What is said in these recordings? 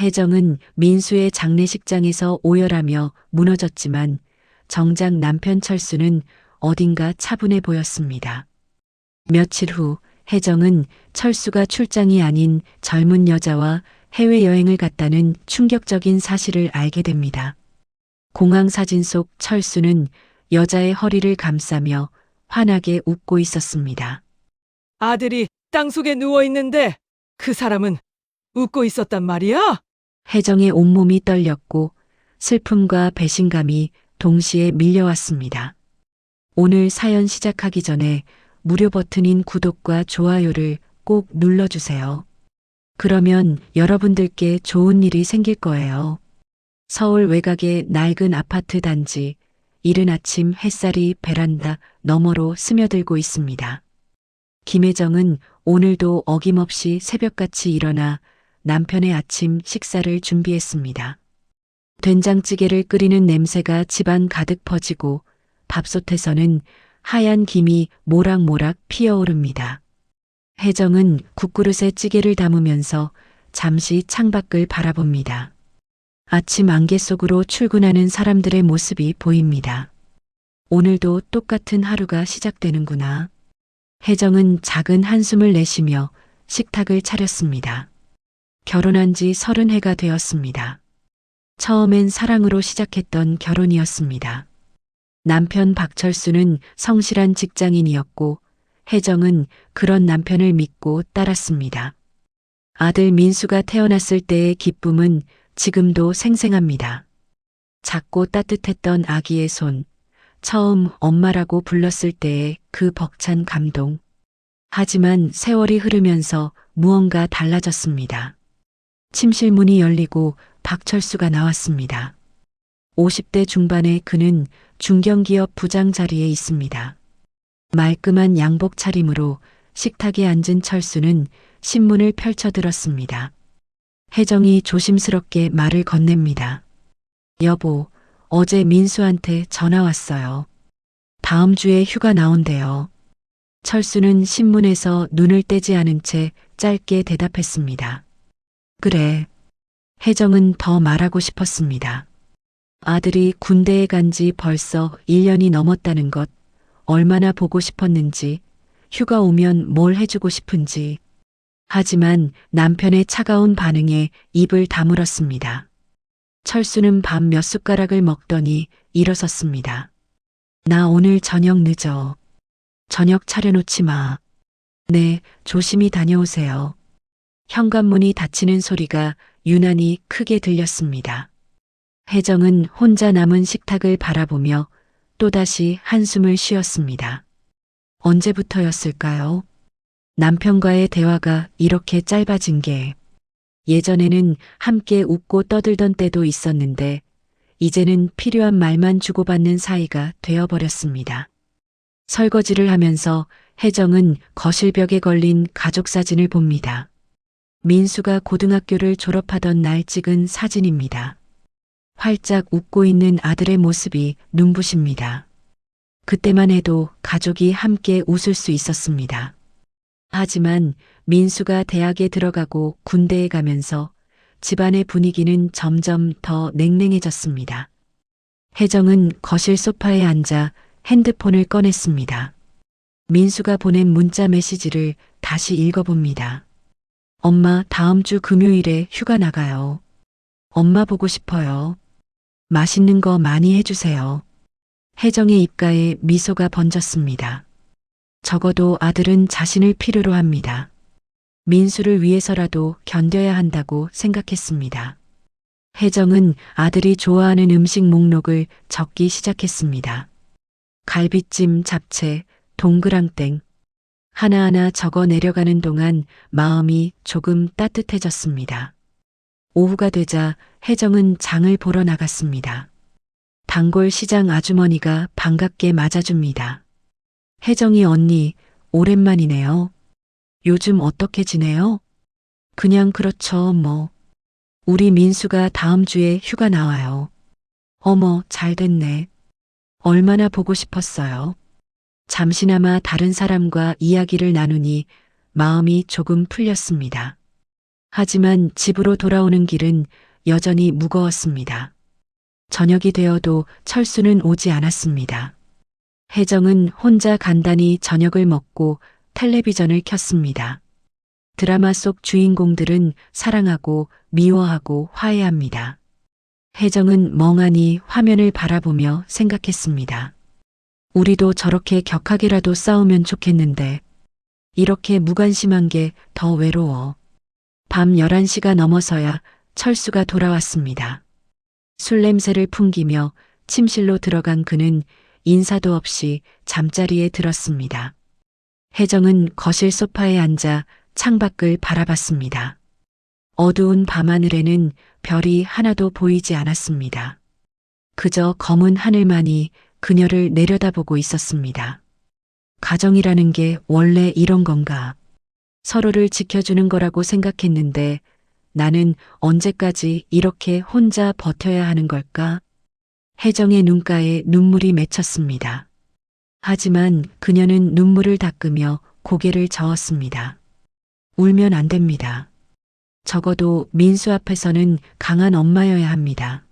혜정은 민수의 장례식장에서 오열하며 무너졌지만 정작 남편 철수는 어딘가 차분해 보였습니다. 며칠 후 혜정은 철수가 출장이 아닌 젊은 여자와 해외여행을 갔다는 충격적인 사실을 알게 됩니다. 공항 사진 속 철수는 여자의 허리를 감싸며 환하게 웃고 있었습니다. 아들이 땅속에 누워 있는데 그 사람은 웃고 있었단 말이야? 혜정의 온몸이 떨렸고 슬픔과 배신감이 동시에 밀려왔습니다. 오늘 사연 시작하기 전에 무료 버튼인 구독과 좋아요를 꼭 눌러주세요. 그러면 여러분들께 좋은 일이 생길 거예요. 서울 외곽의 낡은 아파트 단지, 이른 아침 햇살이 베란다 너머로 스며들고 있습니다. 김혜정은 오늘도 어김없이 새벽같이 일어나 남편의 아침 식사를 준비했습니다. 된장찌개를 끓이는 냄새가 집안 가득 퍼지고 밥솥에서는 하얀 김이 모락모락 피어오릅니다. 혜정은 국그릇에 찌개를 담으면서 잠시 창밖을 바라봅니다. 아침 안개 속으로 출근하는 사람들의 모습이 보입니다. 오늘도 똑같은 하루가 시작되는구나. 혜정은 작은 한숨을 내쉬며 식탁을 차렸습니다. 결혼한 지 30해가 되었습니다. 처음엔 사랑으로 시작했던 결혼이었습니다. 남편 박철수는 성실한 직장인이었고 혜정은 그런 남편을 믿고 따랐습니다. 아들 민수가 태어났을 때의 기쁨은 지금도 생생합니다. 작고 따뜻했던 아기의 손, 처음 엄마라고 불렀을 때의 그 벅찬 감동. 하지만 세월이 흐르면서 무언가 달라졌습니다. 침실 문이 열리고 박철수가 나왔습니다. 50대 중반의 그는 중견기업 부장 자리에 있습니다. 말끔한 양복 차림으로 식탁에 앉은 철수는 신문을 펼쳐들었습니다. 혜정이 조심스럽게 말을 건넵니다. 여보, 어제 민수한테 전화 왔어요. 다음 주에 휴가 나온대요. 철수는 신문에서 눈을 떼지 않은 채 짧게 대답했습니다. 그래. 혜정은 더 말하고 싶었습니다. 아들이 군대에 간 지 벌써 1년이 넘었다는 것, 얼마나 보고 싶었는지, 휴가 오면 뭘 해주고 싶은지. 하지만 남편의 차가운 반응에 입을 다물었습니다. 철수는 밥 몇 숟가락을 먹더니 일어섰습니다. 나 오늘 저녁 늦어. 저녁 차려놓지 마. 네, 조심히 다녀오세요. 현관문이 닫히는 소리가 유난히 크게 들렸습니다. 혜정은 혼자 남은 식탁을 바라보며 또다시 한숨을 쉬었습니다. 언제부터였을까요? 남편과의 대화가 이렇게 짧아진 게 예전에는 함께 웃고 떠들던 때도 있었는데 이제는 필요한 말만 주고받는 사이가 되어버렸습니다. 설거지를 하면서 혜정은 거실벽에 걸린 가족 사진을 봅니다. 민수가 고등학교를 졸업하던 날 찍은 사진입니다. 활짝 웃고 있는 아들의 모습이 눈부십니다. 그때만 해도 가족이 함께 웃을 수 있었습니다. 하지만 민수가 대학에 들어가고 군대에 가면서 집안의 분위기는 점점 더 냉랭해졌습니다. 혜정은 거실 소파에 앉아 핸드폰을 꺼냈습니다. 민수가 보낸 문자 메시지를 다시 읽어봅니다. 엄마 다음 주 금요일에 휴가 나가요. 엄마 보고 싶어요. 맛있는 거 많이 해주세요. 혜정의 입가에 미소가 번졌습니다. 적어도 아들은 자신을 필요로 합니다. 민수를 위해서라도 견뎌야 한다고 생각했습니다. 혜정은 아들이 좋아하는 음식 목록을 적기 시작했습니다. 갈비찜, 잡채, 동그랑땡. 하나하나 적어 내려가는 동안 마음이 조금 따뜻해졌습니다. 오후가 되자 혜정은 장을 보러 나갔습니다. 단골 시장 아주머니가 반갑게 맞아줍니다. 혜정이 언니, 오랜만이네요. 요즘 어떻게 지내요? 그냥 그렇죠, 뭐. 우리 민수가 다음 주에 휴가 나와요. 어머, 잘 됐네. 얼마나 보고 싶었어요. 잠시나마 다른 사람과 이야기를 나누니 마음이 조금 풀렸습니다. 하지만 집으로 돌아오는 길은 여전히 무거웠습니다. 저녁이 되어도 철수는 오지 않았습니다. 혜정은 혼자 간단히 저녁을 먹고 텔레비전을 켰습니다. 드라마 속 주인공들은 사랑하고 미워하고 화해합니다. 혜정은 멍하니 화면을 바라보며 생각했습니다. 우리도 저렇게 격하게라도 싸우면 좋겠는데 이렇게 무관심한 게 더 외로워. 밤 11시가 넘어서야 철수가 돌아왔습니다. 술 냄새를 풍기며 침실로 들어간 그는 인사도 없이 잠자리에 들었습니다. 혜정은 거실 소파에 앉아 창밖을 바라봤습니다. 어두운 밤하늘에는 별이 하나도 보이지 않았습니다. 그저 검은 하늘만이 그녀를 내려다보고 있었습니다. 가정이라는 게 원래 이런 건가? 서로를 지켜주는 거라고 생각했는데 나는 언제까지 이렇게 혼자 버텨야 하는 걸까? 혜정의 눈가에 눈물이 맺혔습니다. 하지만 그녀는 눈물을 닦으며 고개를 저었습니다. 울면 안 됩니다. 적어도 민수 앞에서는 강한 엄마여야 합니다.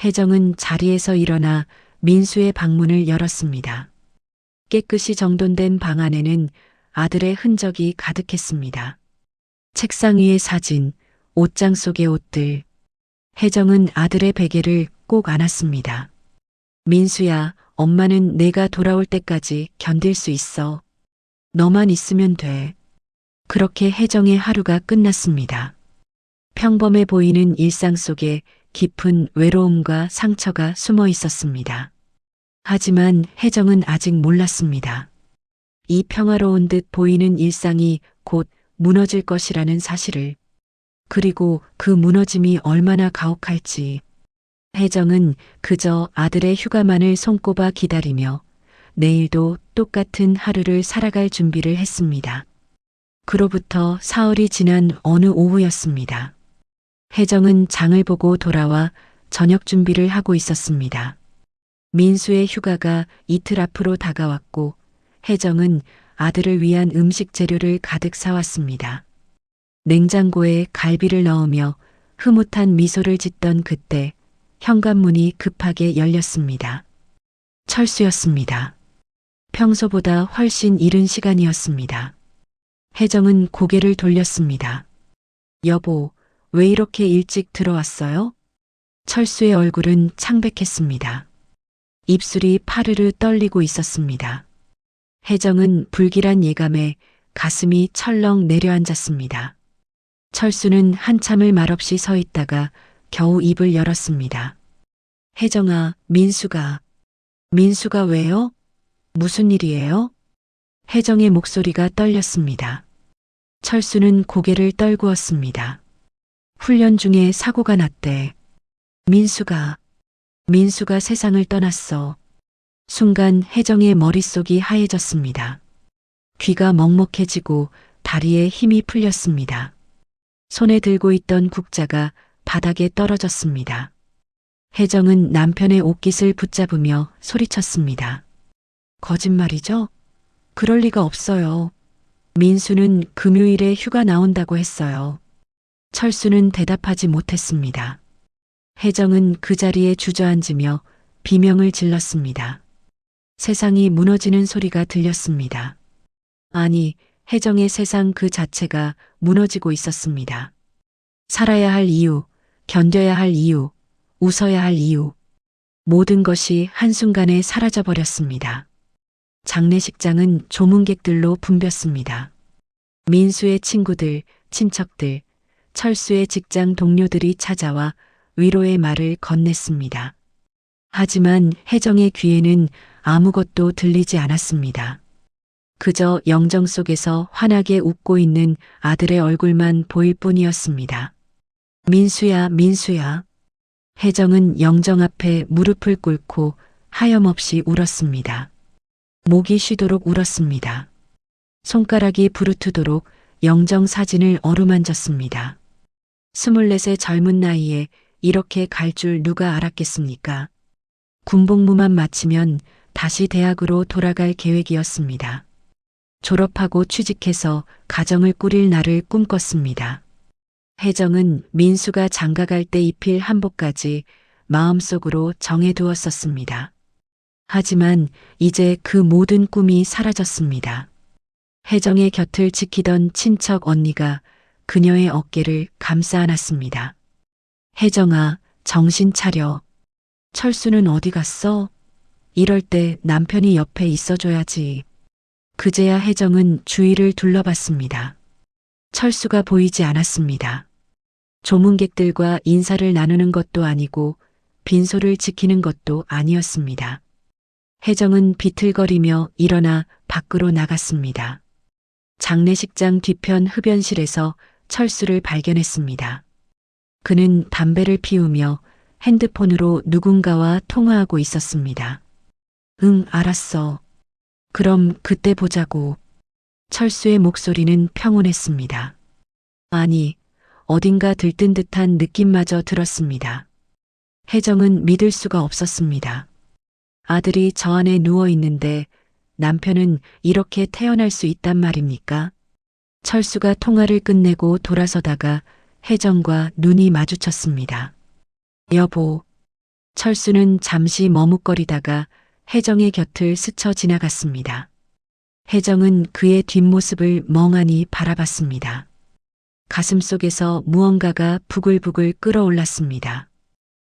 혜정은 자리에서 일어나 민수의 방문을 열었습니다. 깨끗이 정돈된 방 안에는 아들의 흔적이 가득했습니다. 책상 위의 사진, 옷장 속의 옷들. 혜정은 아들의 베개를 꼭 안았습니다. 민수야, 엄마는 내가 돌아올 때까지 견딜 수 있어. 너만 있으면 돼. 그렇게 혜정의 하루가 끝났습니다. 평범해 보이는 일상 속에 깊은 외로움과 상처가 숨어 있었습니다. 하지만 혜정은 아직 몰랐습니다. 이 평화로운 듯 보이는 일상이 곧 무너질 것이라는 사실을, 그리고 그 무너짐이 얼마나 가혹할지. 혜정은 그저 아들의 휴가만을 손꼽아 기다리며 내일도 똑같은 하루를 살아갈 준비를 했습니다. 그로부터 사흘이 지난 어느 오후였습니다. 혜정은 장을 보고 돌아와 저녁 준비를 하고 있었습니다. 민수의 휴가가 이틀 앞으로 다가왔고 혜정은 아들을 위한 음식 재료를 가득 사왔습니다. 냉장고에 갈비를 넣으며 흐뭇한 미소를 짓던 그때 현관문이 급하게 열렸습니다. 철수였습니다. 평소보다 훨씬 이른 시간이었습니다. 혜정은 고개를 돌렸습니다. 여보, 왜 이렇게 일찍 들어왔어요? 철수의 얼굴은 창백했습니다. 입술이 파르르 떨리고 있었습니다. 혜정은 불길한 예감에 가슴이 철렁 내려앉았습니다. 철수는 한참을 말없이 서 있다가 겨우 입을 열었습니다. 혜정아, 민수가 왜요? 무슨 일이에요? 혜정의 목소리가 떨렸습니다. 철수는 고개를 떨구었습니다. 훈련 중에 사고가 났대. 민수가 세상을 떠났어. 순간 혜정의 머릿속이 하얘졌습니다. 귀가 먹먹해지고 다리에 힘이 풀렸습니다. 손에 들고 있던 국자가 바닥에 떨어졌습니다. 혜정은 남편의 옷깃을 붙잡으며 소리쳤습니다. 거짓말이죠? 그럴 리가 없어요. 민수는 금요일에 휴가 나온다고 했어요. 철수는 대답하지 못했습니다. 혜정은 그 자리에 주저앉으며 비명을 질렀습니다. 세상이 무너지는 소리가 들렸습니다. 아니, 혜정의 세상 그 자체가 무너지고 있었습니다. 살아야 할 이유, 견뎌야 할 이유, 웃어야 할 이유. 모든 것이 한순간에 사라져버렸습니다. 장례식장은 조문객들로 붐볐습니다. 민수의 친구들, 친척들, 철수의 직장 동료들이 찾아와 위로의 말을 건넸습니다. 하지만 혜정의 귀에는 아무것도 들리지 않았습니다. 그저 영정 속에서 환하게 웃고 있는 아들의 얼굴만 보일 뿐이었습니다. 민수야, 민수야. 혜정은 영정 앞에 무릎을 꿇고 하염없이 울었습니다. 목이 쉬도록 울었습니다. 손가락이 부르트도록 영정 사진을 어루만졌습니다. 24의 젊은 나이에 이렇게 갈 줄 누가 알았겠습니까? 군복무만 마치면 다시 대학으로 돌아갈 계획이었습니다. 졸업하고 취직해서 가정을 꾸릴 날을 꿈꿨습니다. 혜정은 민수가 장가갈 때 입힐 한복까지 마음속으로 정해두었었습니다. 하지만 이제 그 모든 꿈이 사라졌습니다. 혜정의 곁을 지키던 친척 언니가 그녀의 어깨를 감싸 안았습니다. 혜정아, 정신 차려. 철수는 어디 갔어? 이럴 때 남편이 옆에 있어줘야지. 그제야 혜정은 주위를 둘러봤습니다. 철수가 보이지 않았습니다. 조문객들과 인사를 나누는 것도 아니고 빈소를 지키는 것도 아니었습니다. 혜정은 비틀거리며 일어나 밖으로 나갔습니다. 장례식장 뒤편 흡연실에서 철수를 발견했습니다. 그는 담배를 피우며 핸드폰으로 누군가와 통화하고 있었습니다. 응, 알았어. 그럼 그때 보자고. 철수의 목소리는 평온했습니다. 아니, 어딘가 들뜬 듯한 느낌마저 들었습니다. 혜정은 믿을 수가 없었습니다. 아들이 저 안에 누워 있는데 남편은 이렇게 태어날 수 있단 말입니까? 철수가 통화를 끝내고 돌아서다가 혜정과 눈이 마주쳤습니다. 여보. 철수는 잠시 머뭇거리다가 혜정의 곁을 스쳐 지나갔습니다. 혜정은 그의 뒷모습을 멍하니 바라봤습니다. 가슴속에서 무언가가 부글부글 끓어올랐습니다.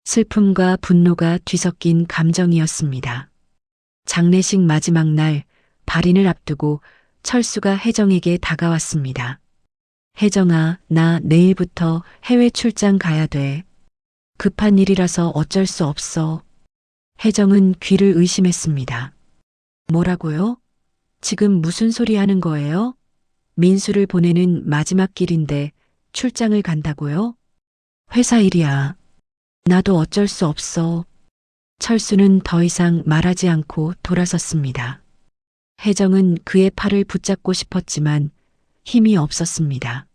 슬픔과 분노가 뒤섞인 감정이었습니다. 장례식 마지막 날 발인을 앞두고 철수가 혜정에게 다가왔습니다. 혜정아, 나 내일부터 해외 출장 가야 돼. 급한 일이라서 어쩔 수 없어. 혜정은 귀를 의심했습니다. 뭐라고요? 지금 무슨 소리 하는 거예요? 민수를 보내는 마지막 길인데 출장을 간다고요? 회사 일이야. 나도 어쩔 수 없어. 철수는 더 이상 말하지 않고 돌아섰습니다. 혜정은 그의 팔을 붙잡고 싶었지만 힘이 없었습니다.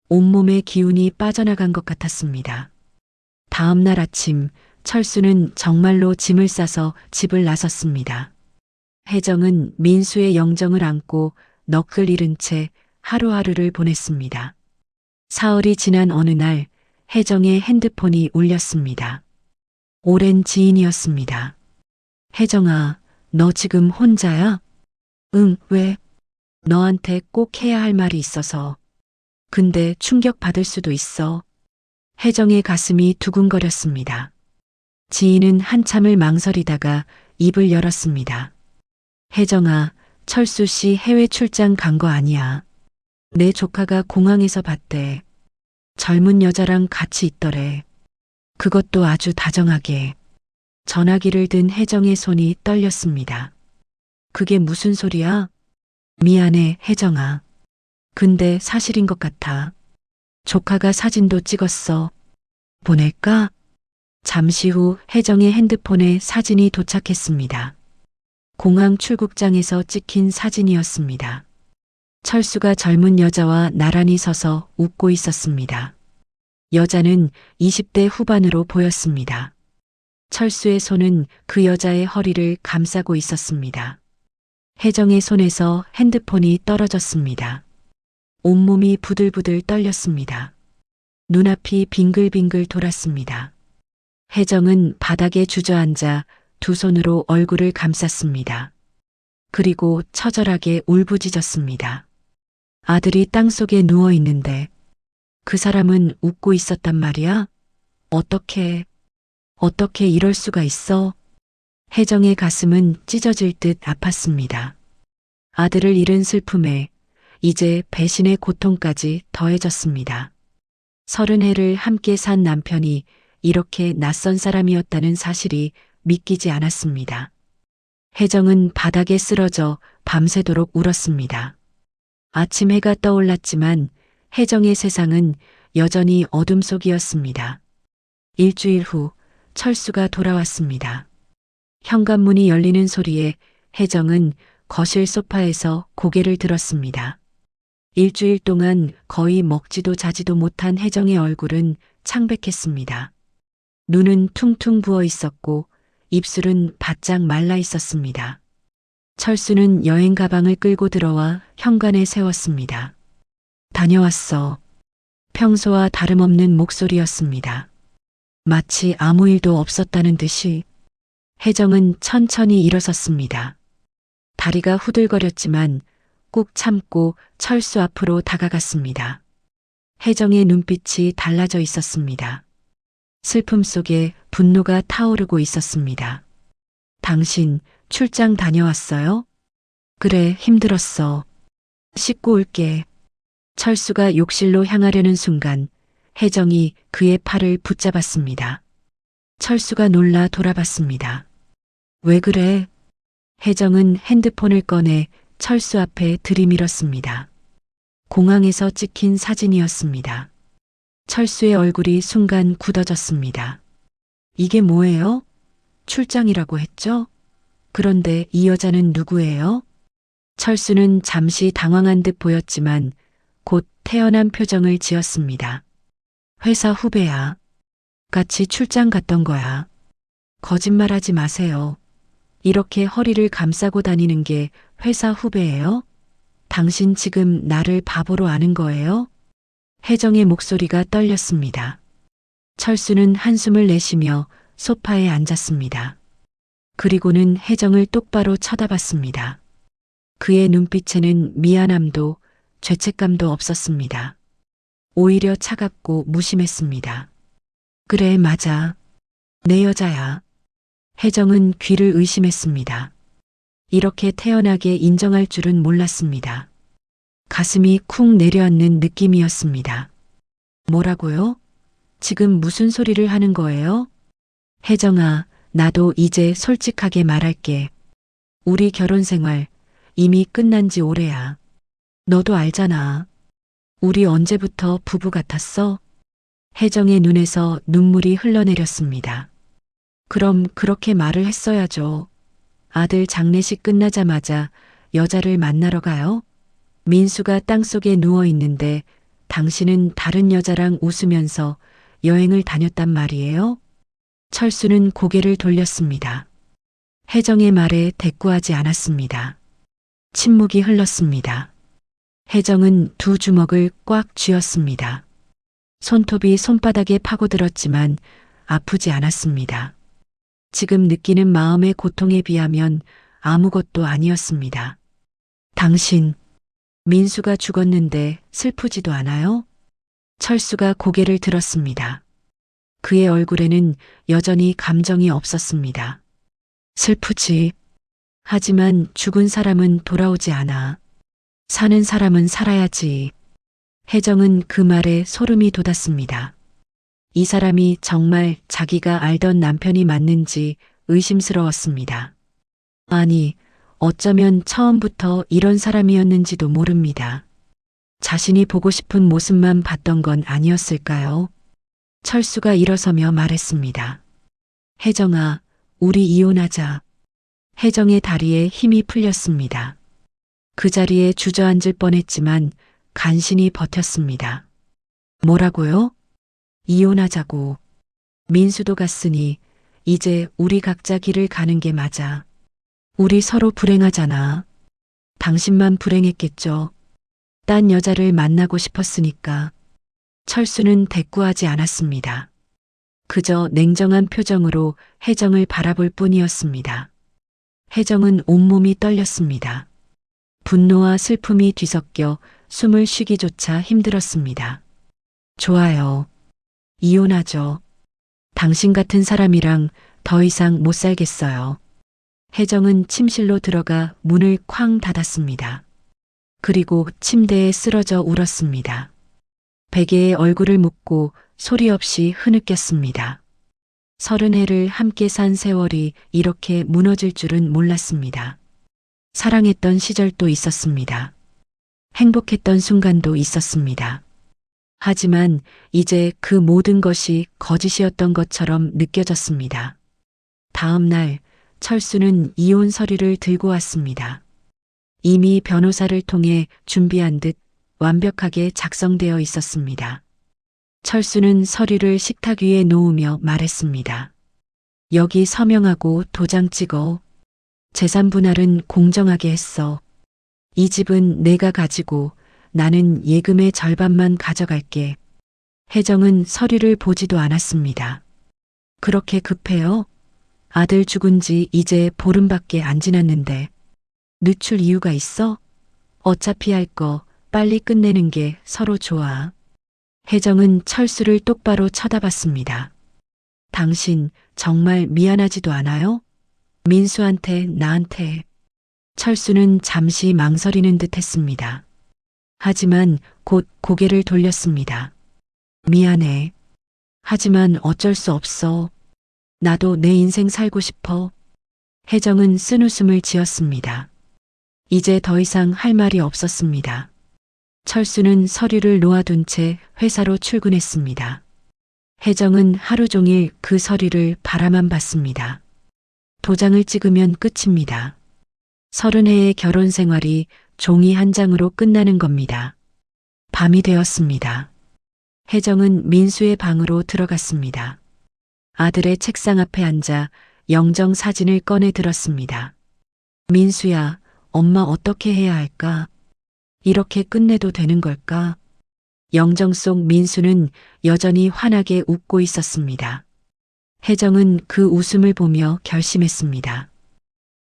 온몸의 기운이 빠져나간 것 같았습니다. 다음 날 아침 철수는 정말로 짐을 싸서 집을 나섰습니다. 혜정은 민수의 영정을 안고 넋을 잃은 채 하루하루를 보냈습니다. 사흘이 지난 어느 날 혜정의 핸드폰이 울렸습니다. 오랜 지인이었습니다. 혜정아, 너 지금 혼자야? 응, 왜? 너한테 꼭 해야 할 말이 있어서. 근데 충격받을 수도 있어. 혜정의 가슴이 두근거렸습니다. 지인은 한참을 망설이다가 입을 열었습니다. 혜정아, 철수 씨 해외 출장 간 거 아니야. 내 조카가 공항에서 봤대. 젊은 여자랑 같이 있더래. 그것도 아주 다정하게. 전화기를 든 혜정의 손이 떨렸습니다. 그게 무슨 소리야? 미안해, 혜정아. 근데 사실인 것 같아. 조카가 사진도 찍었어. 보낼까? 잠시 후 혜정의 핸드폰에 사진이 도착했습니다. 공항 출국장에서 찍힌 사진이었습니다. 철수가 젊은 여자와 나란히 서서 웃고 있었습니다. 여자는 20대 후반으로 보였습니다. 철수의 손은 그 여자의 허리를 감싸고 있었습니다. 혜정의 손에서 핸드폰이 떨어졌습니다. 온몸이 부들부들 떨렸습니다. 눈앞이 빙글빙글 돌았습니다. 혜정은 바닥에 주저앉아 두 손으로 얼굴을 감쌌습니다. 그리고 처절하게 울부짖었습니다. 아들이 땅속에 누워 있는데 그 사람은 웃고 있었단 말이야? 어떻게 이럴 수가 있어? 혜정의 가슴은 찢어질 듯 아팠습니다. 아들을 잃은 슬픔에 이제 배신의 고통까지 더해졌습니다. 30해를 함께 산 남편이 이렇게 낯선 사람이었다는 사실이 믿기지 않았습니다. 혜정은 바닥에 쓰러져 밤새도록 울었습니다. 아침 해가 떠올랐지만 혜정의 세상은 여전히 어둠 속이었습니다. 일주일 후 철수가 돌아왔습니다. 현관문이 열리는 소리에 혜정은 거실 소파에서 고개를 들었습니다. 일주일 동안 거의 먹지도 자지도 못한 혜정의 얼굴은 창백했습니다. 눈은 퉁퉁 부어 있었고 입술은 바짝 말라 있었습니다. 철수는 여행 가방을 끌고 들어와 현관에 세웠습니다. 다녀왔어. 평소와 다름없는 목소리였습니다. 마치 아무 일도 없었다는 듯이. 혜정은 천천히 일어섰습니다. 다리가 후들거렸지만 꾹 참고 철수 앞으로 다가갔습니다. 혜정의 눈빛이 달라져 있었습니다. 슬픔 속에 분노가 타오르고 있었습니다. 당신 출장 다녀왔어요? 그래, 힘들었어. 씻고 올게. 철수가 욕실로 향하려는 순간 혜정이 그의 팔을 붙잡았습니다. 철수가 놀라 돌아봤습니다. 왜 그래? 혜정은 핸드폰을 꺼내 철수 앞에 들이밀었습니다. 공항에서 찍힌 사진이었습니다. 철수의 얼굴이 순간 굳어졌습니다. 이게 뭐예요? 출장이라고 했죠? 그런데 이 여자는 누구예요? 철수는 잠시 당황한 듯 보였지만 곧 태연한 표정을 지었습니다. 회사 후배야. 같이 출장 갔던 거야. 거짓말하지 마세요. 이렇게 허리를 감싸고 다니는 게 회사 후배예요? 당신 지금 나를 바보로 아는 거예요? 혜정의 목소리가 떨렸습니다. 철수는 한숨을 내쉬며 소파에 앉았습니다. 그리고는 혜정을 똑바로 쳐다봤습니다. 그의 눈빛에는 미안함도 죄책감도 없었습니다. 오히려 차갑고 무심했습니다. 그래, 맞아. 내 여자야. 혜정은 귀를 의심했습니다. 이렇게 태연하게 인정할 줄은 몰랐습니다. 가슴이 쿵 내려앉는 느낌이었습니다. 뭐라고요? 지금 무슨 소리를 하는 거예요? 혜정아, 나도 이제 솔직하게 말할게. 우리 결혼 생활 이미 끝난 지 오래야. 너도 알잖아. 우리 언제부터 부부 같았어? 혜정의 눈에서 눈물이 흘러내렸습니다. 그럼 그렇게 말을 했어야죠. 아들 장례식 끝나자마자 여자를 만나러 가요? 민수가 땅속에 누워 있는데 당신은 다른 여자랑 웃으면서 여행을 다녔단 말이에요? 철수는 고개를 돌렸습니다. 혜정의 말에 대꾸하지 않았습니다. 침묵이 흘렀습니다. 혜정은 두 주먹을 꽉 쥐었습니다. 손톱이 손바닥에 파고들었지만 아프지 않았습니다. 지금 느끼는 마음의 고통에 비하면 아무것도 아니었습니다. 당신, 민수가 죽었는데 슬프지도 않아요? 철수가 고개를 들었습니다. 그의 얼굴에는 여전히 감정이 없었습니다. 슬프지. 하지만 죽은 사람은 돌아오지 않아. 사는 사람은 살아야지. 혜정은 그 말에 소름이 돋았습니다. 이 사람이 정말 자기가 알던 남편이 맞는지 의심스러웠습니다. 아니, 어쩌면 처음부터 이런 사람이었는지도 모릅니다. 자신이 보고 싶은 모습만 봤던 건 아니었을까요? 철수가 일어서며 말했습니다. 혜정아, 우리 이혼하자. 혜정의 다리에 힘이 풀렸습니다. 그 자리에 주저앉을 뻔했지만 간신히 버텼습니다. 뭐라고요? 이혼하자고. 민수도 갔으니 이제 우리 각자 길을 가는 게 맞아. 우리 서로 불행하잖아. 당신만 불행했겠죠. 딴 여자를 만나고 싶었으니까. 철수는 대꾸하지 않았습니다. 그저 냉정한 표정으로 혜정을 바라볼 뿐이었습니다. 혜정은 온몸이 떨렸습니다. 분노와 슬픔이 뒤섞여 숨을 쉬기조차 힘들었습니다. 좋아요. 이혼하죠. 당신 같은 사람이랑 더 이상 못 살겠어요. 혜정은 침실로 들어가 문을 쾅 닫았습니다. 그리고 침대에 쓰러져 울었습니다. 베개에 얼굴을 묻고 소리 없이 흐느꼈습니다. 30해를 함께 산 세월이 이렇게 무너질 줄은 몰랐습니다. 사랑했던 시절도 있었습니다. 행복했던 순간도 있었습니다. 하지만 이제 그 모든 것이 거짓이었던 것처럼 느껴졌습니다. 다음 날 철수는 이혼 서류를 들고 왔습니다. 이미 변호사를 통해 준비한 듯 완벽하게 작성되어 있었습니다. 철수는 서류를 식탁 위에 놓으며 말했습니다. 여기 서명하고 도장 찍어. 재산 분할은 공정하게 했어. 이 집은 내가 가지고 나는 예금의 절반만 가져갈게. 혜정은 서류를 보지도 않았습니다. 그렇게 급해요? 아들 죽은 지 이제 보름밖에 안 지났는데 늦출 이유가 있어? 어차피 할 거 빨리 끝내는 게 서로 좋아. 혜정은 철수를 똑바로 쳐다봤습니다. 당신 정말 미안하지도 않아요? 민수한테, 나한테. 철수는 잠시 망설이는 듯 했습니다. 하지만 곧 고개를 돌렸습니다. 미안해. 하지만 어쩔 수 없어. 나도 내 인생 살고 싶어. 혜정은 쓴웃음을 지었습니다. 이제 더 이상 할 말이 없었습니다. 철수는 서류를 놓아둔 채 회사로 출근했습니다. 혜정은 하루 종일 그 서류를 바라만 봤습니다. 도장을 찍으면 끝입니다. 30해의 결혼 생활이 종이 한 장으로 끝나는 겁니다. 밤이 되었습니다. 혜정은 민수의 방으로 들어갔습니다. 아들의 책상 앞에 앉아 영정 사진을 꺼내 들었습니다. 민수야, 엄마 어떻게 해야 할까? 이렇게 끝내도 되는 걸까? 영정 속 민수는 여전히 환하게 웃고 있었습니다. 혜정은 그 웃음을 보며 결심했습니다.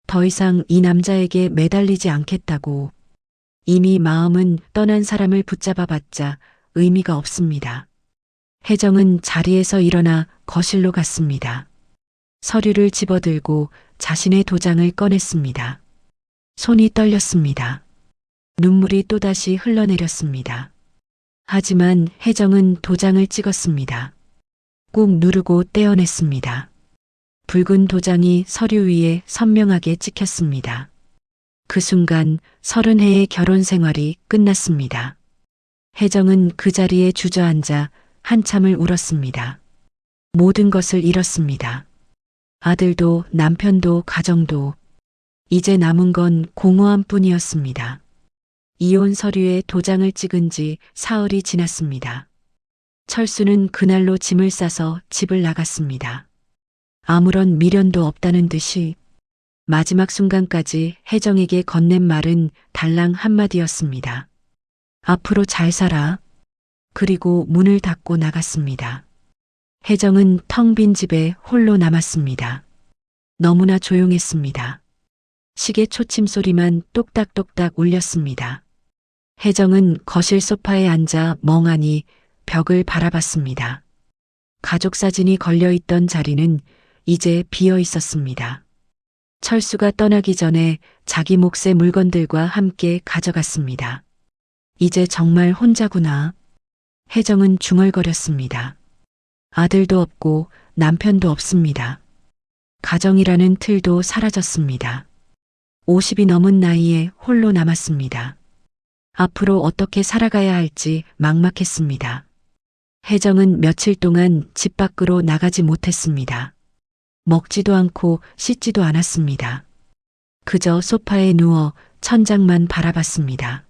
더 이상 이 남자에게 매달리지 않겠다고. 이미 마음은 떠난 사람을 붙잡아봤자 의미가 없습니다. 혜정은 자리에서 일어나 거실로 갔습니다. 서류를 집어들고 자신의 도장을 꺼냈습니다. 손이 떨렸습니다. 눈물이 또다시 흘러내렸습니다. 하지만 혜정은 도장을 찍었습니다. 꾹 누르고 떼어냈습니다. 붉은 도장이 서류 위에 선명하게 찍혔습니다. 그 순간 30해의 결혼 생활이 끝났습니다. 혜정은 그 자리에 주저앉아 한참을 울었습니다. 모든 것을 잃었습니다. 아들도 남편도 가정도 이제 남은 건 공허함 뿐이었습니다. 이혼 서류에 도장을 찍은 지 사흘이 지났습니다. 철수는 그날로 짐을 싸서 집을 나갔습니다. 아무런 미련도 없다는 듯이 마지막 순간까지 혜정에게 건넨 말은 달랑 한마디였습니다. 앞으로 잘 살아. 그리고 문을 닫고 나갔습니다. 혜정은 텅 빈 집에 홀로 남았습니다. 너무나 조용했습니다. 시계 초침 소리만 똑딱똑딱 울렸습니다. 혜정은 거실 소파에 앉아 멍하니 벽을 바라봤습니다. 가족 사진이 걸려있던 자리는 이제 비어 있었습니다. 철수가 떠나기 전에 자기 몫의 물건들과 함께 가져갔습니다. 이제 정말 혼자구나. 혜정은 중얼거렸습니다. 아들도 없고 남편도 없습니다. 가정이라는 틀도 사라졌습니다. 50이 넘은 나이에 홀로 남았습니다. 앞으로 어떻게 살아가야 할지 막막했습니다. 혜정은 며칠 동안 집 밖으로 나가지 못했습니다. 먹지도 않고 씻지도 않았습니다. 그저 소파에 누워 천장만 바라봤습니다.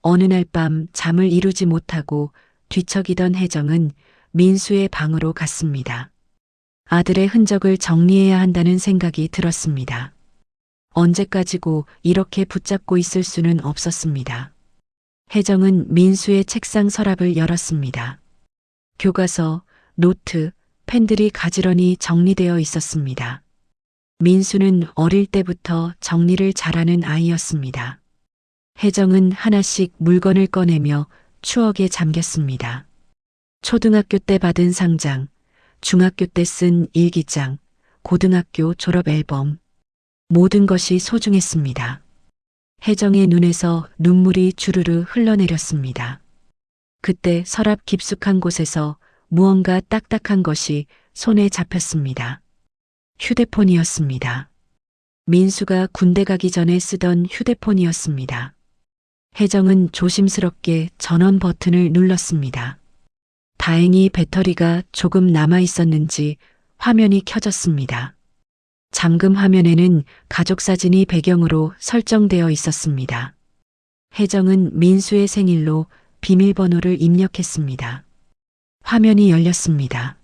어느 날 밤 잠을 이루지 못하고 뒤척이던 혜정은 민수의 방으로 갔습니다. 아들의 흔적을 정리해야 한다는 생각이 들었습니다. 언제까지고 이렇게 붙잡고 있을 수는 없었습니다. 혜정은 민수의 책상 서랍을 열었습니다. 교과서, 노트, 펜들이 가지런히 정리되어 있었습니다. 민수는 어릴 때부터 정리를 잘하는 아이였습니다. 혜정은 하나씩 물건을 꺼내며 추억에 잠겼습니다. 초등학교 때 받은 상장, 중학교 때 쓴 일기장, 고등학교 졸업 앨범. 모든 것이 소중했습니다. 혜정의 눈에서 눈물이 주르르 흘러내렸습니다. 그때 서랍 깊숙한 곳에서 무언가 딱딱한 것이 손에 잡혔습니다. 휴대폰이었습니다. 민수가 군대 가기 전에 쓰던 휴대폰이었습니다. 혜정은 조심스럽게 전원 버튼을 눌렀습니다. 다행히 배터리가 조금 남아 있었는지 화면이 켜졌습니다. 잠금 화면에는 가족 사진이 배경으로 설정되어 있었습니다. 혜정은 민수의 생일로 비밀번호를 입력했습니다. 화면이 열렸습니다.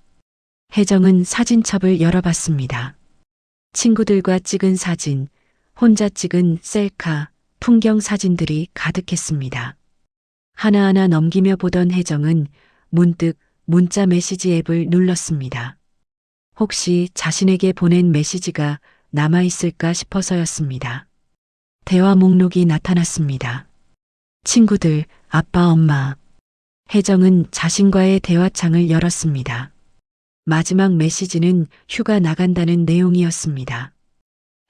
혜정은 사진첩을 열어봤습니다. 친구들과 찍은 사진, 혼자 찍은 셀카, 풍경 사진들이 가득했습니다. 하나하나 넘기며 보던 혜정은 문득 문자 메시지 앱을 눌렀습니다. 혹시 자신에게 보낸 메시지가 남아있을까 싶어서였습니다. 대화 목록이 나타났습니다. 친구들, 아빠, 엄마. 혜정은 자신과의 대화창을 열었습니다. 마지막 메시지는 휴가 나간다는 내용이었습니다.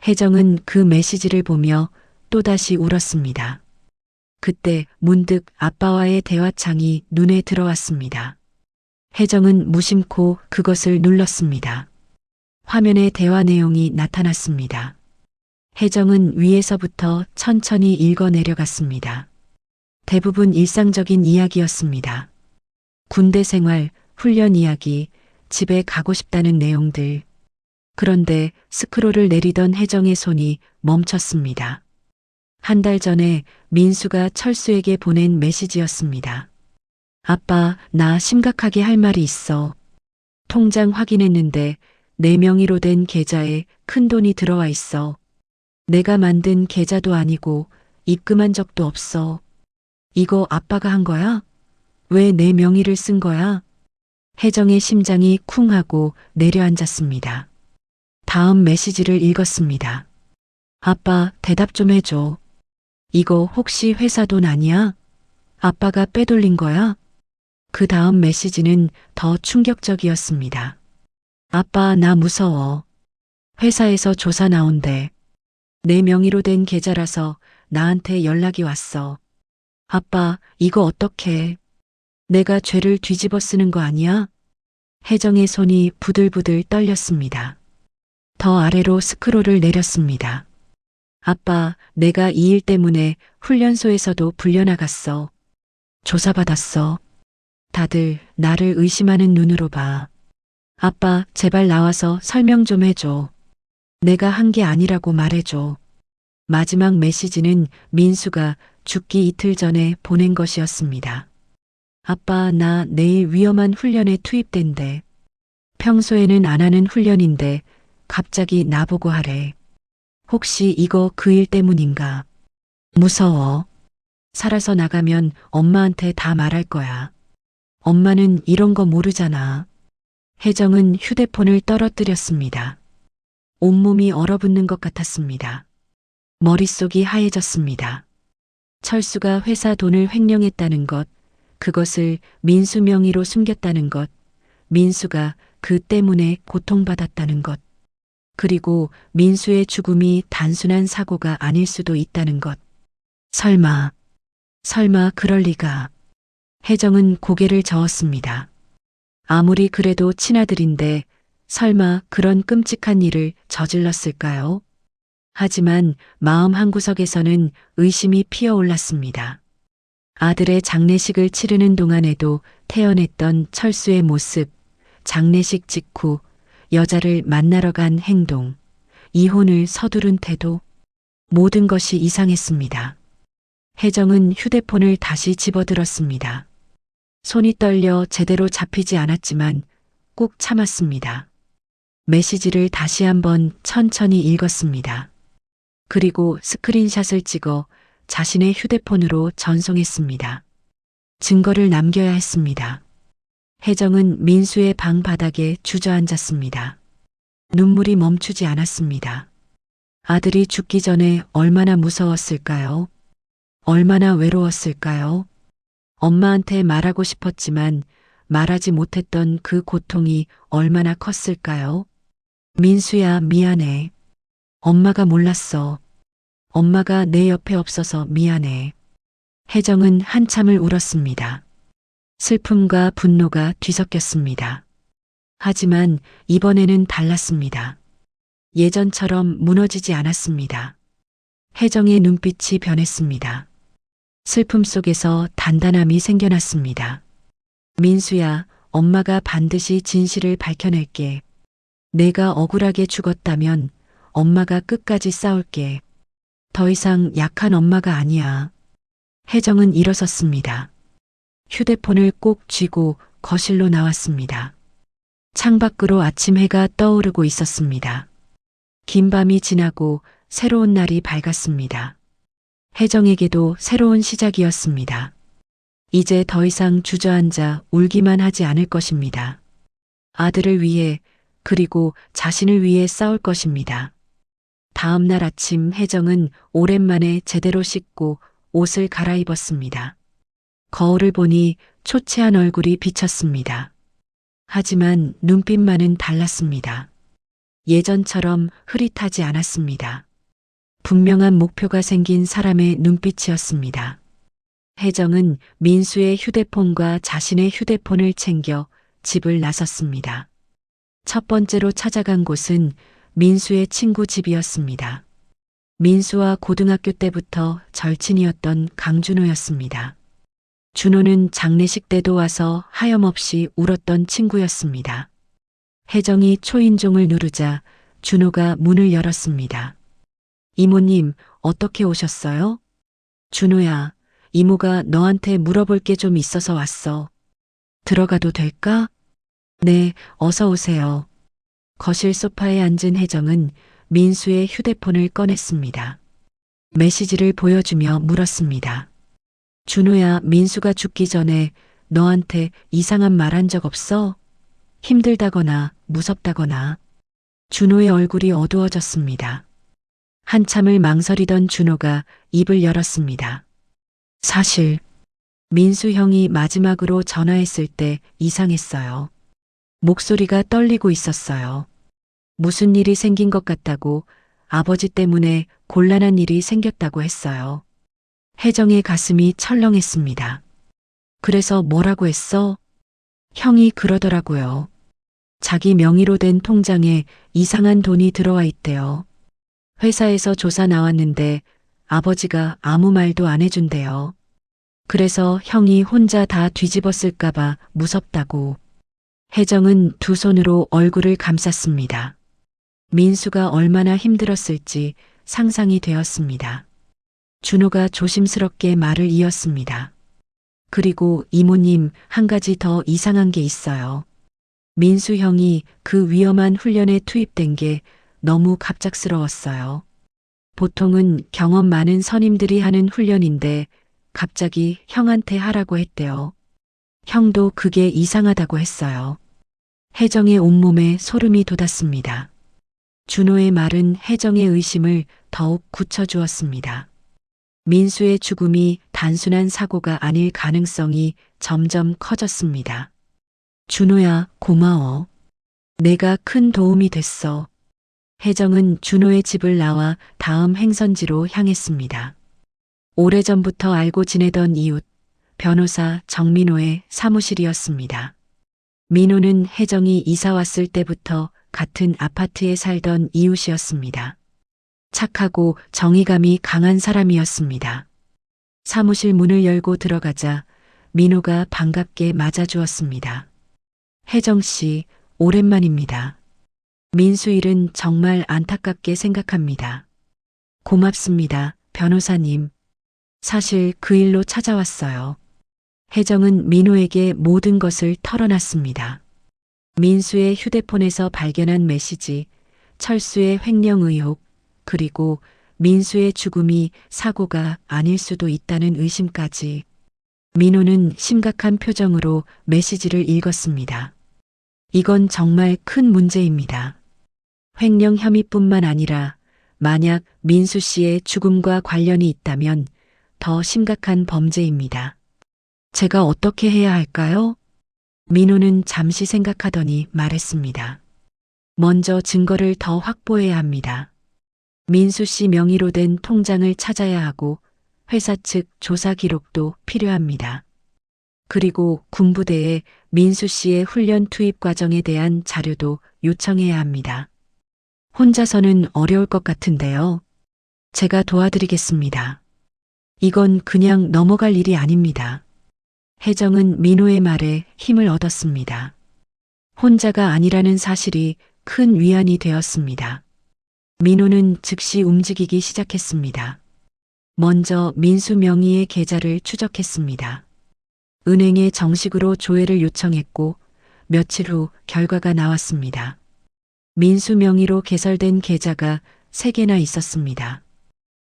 혜정은 그 메시지를 보며 또다시 울었습니다. 그때 문득 아빠와의 대화창이 눈에 들어왔습니다. 혜정은 무심코 그것을 눌렀습니다. 화면에 대화 내용이 나타났습니다. 혜정은 위에서부터 천천히 읽어 내려갔습니다. 대부분 일상적인 이야기였습니다. 군대 생활, 훈련 이야기, 집에 가고 싶다는 내용들. 그런데 스크롤을 내리던 혜정의 손이 멈췄습니다. 한 달 전에 민수가 철수에게 보낸 메시지였습니다. 아빠, 나 심각하게 할 말이 있어. 통장 확인했는데 내 명의로 된 계좌에 큰 돈이 들어와 있어. 내가 만든 계좌도 아니고 입금한 적도 없어. 이거 아빠가 한 거야? 왜 내 명의를 쓴 거야? 혜정의 심장이 쿵 하고 내려앉았습니다. 다음 메시지를 읽었습니다. 아빠, 대답 좀 해줘. 이거 혹시 회사 돈 아니야? 아빠가 빼돌린 거야? 그 다음 메시지는 더 충격적이었습니다. 아빠, 나 무서워. 회사에서 조사 나온대. 내 명의로 된 계좌라서 나한테 연락이 왔어. 아빠, 이거 어떡해. 내가 죄를 뒤집어 쓰는 거 아니야? 혜정의 손이 부들부들 떨렸습니다. 더 아래로 스크롤을 내렸습니다. 아빠, 내가 이 일 때문에 훈련소에서도 불려나갔어. 조사받았어. 다들 나를 의심하는 눈으로 봐. 아빠, 제발 나와서 설명 좀 해줘. 내가 한 게 아니라고 말해줘. 마지막 메시지는 민수가 죽기 이틀 전에 보낸 것이었습니다. 아빠, 나 내일 위험한 훈련에 투입된대. 평소에는 안 하는 훈련인데 갑자기 나보고 하래. 혹시 이거 그 일 때문인가? 무서워. 살아서 나가면 엄마한테 다 말할 거야. 엄마는 이런 거 모르잖아. 혜정은 휴대폰을 떨어뜨렸습니다. 온몸이 얼어붙는 것 같았습니다. 머릿속이 하얘졌습니다. 철수가 회사 돈을 횡령했다는 것, 그것을 민수 명의로 숨겼다는 것, 민수가 그 때문에 고통받았다는 것, 그리고 민수의 죽음이 단순한 사고가 아닐 수도 있다는 것. 설마 그럴 리가. 혜정은 고개를 저었습니다. 아무리 그래도 친아들인데 설마 그런 끔찍한 일을 저질렀을까요? 하지만 마음 한구석에서는 의심이 피어올랐습니다. 아들의 장례식을 치르는 동안에도 태연했던 철수의 모습, 장례식 직후 여자를 만나러 간 행동, 이혼을 서두른 태도, 모든 것이 이상했습니다. 혜정은 휴대폰을 다시 집어들었습니다. 손이 떨려 제대로 잡히지 않았지만 꾹 참았습니다. 메시지를 다시 한번 천천히 읽었습니다. 그리고 스크린샷을 찍어 자신의 휴대폰으로 전송했습니다. 증거를 남겨야 했습니다. 혜정은 민수의 방 바닥에 주저앉았습니다. 눈물이 멈추지 않았습니다. 아들이 죽기 전에 얼마나 무서웠을까요? 얼마나 외로웠을까요? 엄마한테 말하고 싶었지만 말하지 못했던 그 고통이 얼마나 컸을까요? 민수야, 미안해. 엄마가 몰랐어. 엄마가 내 옆에 없어서 미안해. 혜정은 한참을 울었습니다. 슬픔과 분노가 뒤섞였습니다. 하지만 이번에는 달랐습니다. 예전처럼 무너지지 않았습니다. 혜정의 눈빛이 변했습니다. 슬픔 속에서 단단함이 생겨났습니다. 민수야, 엄마가 반드시 진실을 밝혀낼게. 내가 억울하게 죽었다면 엄마가 끝까지 싸울게. 더 이상 약한 엄마가 아니야. 혜정은 일어섰습니다. 휴대폰을 꼭 쥐고 거실로 나왔습니다. 창밖으로 아침 해가 떠오르고 있었습니다. 긴 밤이 지나고 새로운 날이 밝았습니다. 혜정에게도 새로운 시작이었습니다. 이제 더 이상 주저앉아 울기만 하지 않을 것입니다. 아들을 위해 그리고 자신을 위해 싸울 것입니다. 다음 날 아침 혜정은 오랜만에 제대로 씻고 옷을 갈아입었습니다. 거울을 보니 초췌한 얼굴이 비쳤습니다. 하지만 눈빛만은 달랐습니다. 예전처럼 흐릿하지 않았습니다. 분명한 목표가 생긴 사람의 눈빛이었습니다. 혜정은 민수의 휴대폰과 자신의 휴대폰을 챙겨 집을 나섰습니다. 첫 번째로 찾아간 곳은 민수의 친구 집이었습니다. 민수와 고등학교 때부터 절친이었던 강준호였습니다. 준호는 장례식 때도 와서 하염없이 울었던 친구였습니다. 혜정이 초인종을 누르자 준호가 문을 열었습니다. 이모님, 어떻게 오셨어요? 준호야, 이모가 너한테 물어볼 게 좀 있어서 왔어. 들어가도 될까? 네, 어서 오세요. 거실 소파에 앉은 혜정은 민수의 휴대폰을 꺼냈습니다. 메시지를 보여주며 물었습니다. 준호야, 민수가 죽기 전에 너한테 이상한 말 한 적 없어? 힘들다거나 무섭다거나. 준호의 얼굴이 어두워졌습니다. 한참을 망설이던 준호가 입을 열었습니다. 사실 민수 형이 마지막으로 전화했을 때 이상했어요. 목소리가 떨리고 있었어요. 무슨 일이 생긴 것 같다고, 아버지 때문에 곤란한 일이 생겼다고 했어요. 혜정의 가슴이 철렁했습니다. 그래서 뭐라고 했어? 형이 그러더라고요. 자기 명의로 된 통장에 이상한 돈이 들어와 있대요. 회사에서 조사 나왔는데 아버지가 아무 말도 안 해준대요. 그래서 형이 혼자 다 뒤집었을까봐 무섭다고. 혜정은 두 손으로 얼굴을 감쌌습니다. 민수가 얼마나 힘들었을지 상상이 되었습니다. 준호가 조심스럽게 말을 이었습니다. 그리고 이모님, 한 가지 더 이상한 게 있어요. 민수 형이 그 위험한 훈련에 투입된 게 너무 갑작스러웠어요. 보통은 경험 많은 선임들이 하는 훈련인데 갑자기 형한테 하라고 했대요. 형도 그게 이상하다고 했어요. 혜정의 온몸에 소름이 돋았습니다. 준호의 말은 혜정의 의심을 더욱 굳혀주었습니다. 민수의 죽음이 단순한 사고가 아닐 가능성이 점점 커졌습니다. 준호야, 고마워. 내가 큰 도움이 됐어. 혜정은 준호의 집을 나와 다음 행선지로 향했습니다. 오래전부터 알고 지내던 이웃, 변호사 정민호의 사무실이었습니다. 민호는 혜정이 이사 왔을 때부터 같은 아파트에 살던 이웃이었습니다. 착하고 정의감이 강한 사람이었습니다. 사무실 문을 열고 들어가자 민호가 반갑게 맞아주었습니다. 혜정 씨, 오랜만입니다. 민수 일은 정말 안타깝게 생각합니다. 고맙습니다, 변호사님. 사실 그 일로 찾아왔어요. 혜정은 민호에게 모든 것을 털어놨습니다. 민수의 휴대폰에서 발견한 메시지, 철수의 횡령 의혹, 그리고 민수의 죽음이 사고가 아닐 수도 있다는 의심까지. 민호는 심각한 표정으로 메시지를 읽었습니다. 이건 정말 큰 문제입니다. 횡령 혐의뿐만 아니라 만약 민수 씨의 죽음과 관련이 있다면 더 심각한 범죄입니다. 제가 어떻게 해야 할까요? 민호는 잠시 생각하더니 말했습니다. 먼저 증거를 더 확보해야 합니다. 민수 씨 명의로 된 통장을 찾아야 하고 회사 측 조사 기록도 필요합니다. 그리고 군부대에 민수 씨의 훈련 투입 과정에 대한 자료도 요청해야 합니다. 혼자서는 어려울 것 같은데요. 제가 도와드리겠습니다. 이건 그냥 넘어갈 일이 아닙니다. 혜정은 민호의 말에 힘을 얻었습니다. 혼자가 아니라는 사실이 큰 위안이 되었습니다. 민호는 즉시 움직이기 시작했습니다. 먼저 민수 명의의 계좌를 추적했습니다. 은행에 정식으로 조회를 요청했고 며칠 후 결과가 나왔습니다. 민수 명의로 개설된 계좌가 3개나 있었습니다.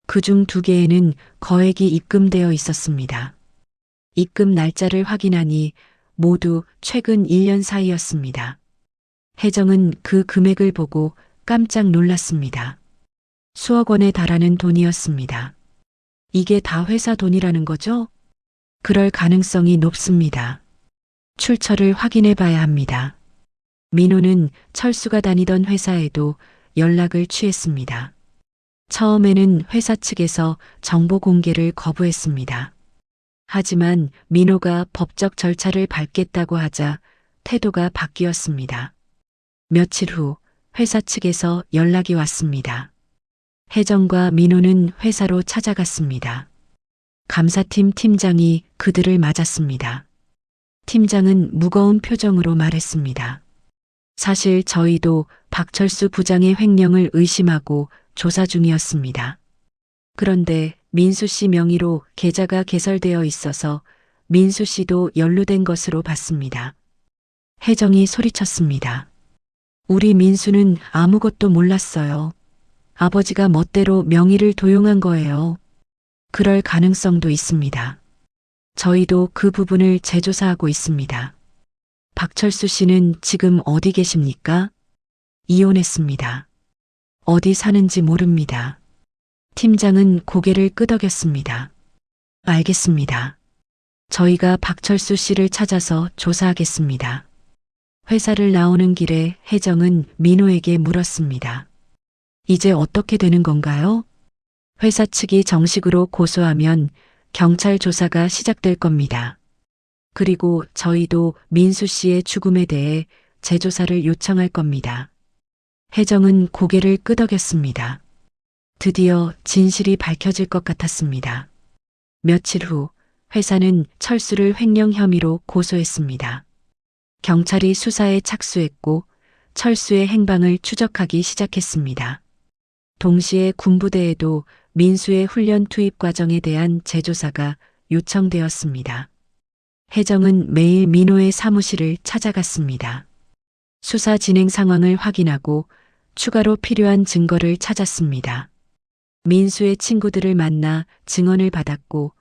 그중 2개에는 거액이 입금되어 있었습니다. 입금 날짜를 확인하니 모두 최근 1년 사이였습니다. 혜정은 그 금액을 보고 깜짝 놀랐습니다. 수억 원에 달하는 돈이었습니다. 이게 다 회사 돈이라는 거죠? 그럴 가능성이 높습니다. 출처를 확인해 봐야 합니다. 민호는 철수가 다니던 회사에도 연락을 취했습니다. 처음에는 회사 측에서 정보 공개를 거부했습니다. 하지만 민호가 법적 절차를 밟겠다고 하자 태도가 바뀌었습니다. 며칠 후 회사 측에서 연락이 왔습니다. 혜정과 민호는 회사로 찾아갔습니다. 감사팀 팀장이 그들을 맞았습니다. 팀장은 무거운 표정으로 말했습니다. 사실 저희도 박철수 부장의 횡령을 의심하고 조사 중이었습니다. 그런데 민수 씨 명의로 계좌가 개설되어 있어서 민수 씨도 연루된 것으로 봤습니다. 혜정이 소리쳤습니다. 우리 민수는 아무것도 몰랐어요. 아버지가 멋대로 명의를 도용한 거예요. 그럴 가능성도 있습니다. 저희도 그 부분을 재조사하고 있습니다. 박철수 씨는 지금 어디 계십니까? 이혼했습니다. 어디 사는지 모릅니다. 팀장은 고개를 끄덕였습니다. 알겠습니다. 저희가 박철수 씨를 찾아서 조사하겠습니다. 회사를 나오는 길에 혜정은 민호에게 물었습니다. 이제 어떻게 되는 건가요? 회사 측이 정식으로 고소하면 경찰 조사가 시작될 겁니다. 그리고 저희도 민수 씨의 죽음에 대해 재조사를 요청할 겁니다. 혜정은 고개를 끄덕였습니다. 드디어 진실이 밝혀질 것 같았습니다. 며칠 후 회사는 철수를 횡령 혐의로 고소했습니다. 경찰이 수사에 착수했고 철수의 행방을 추적하기 시작했습니다. 동시에 군부대에도 민수의 훈련 투입 과정에 대한 재조사가 요청되었습니다. 혜정은 매일 민호의 사무실을 찾아갔습니다. 수사 진행 상황을 확인하고 추가로 필요한 증거를 찾았습니다. 민수의 친구들을 만나 증언을 받았고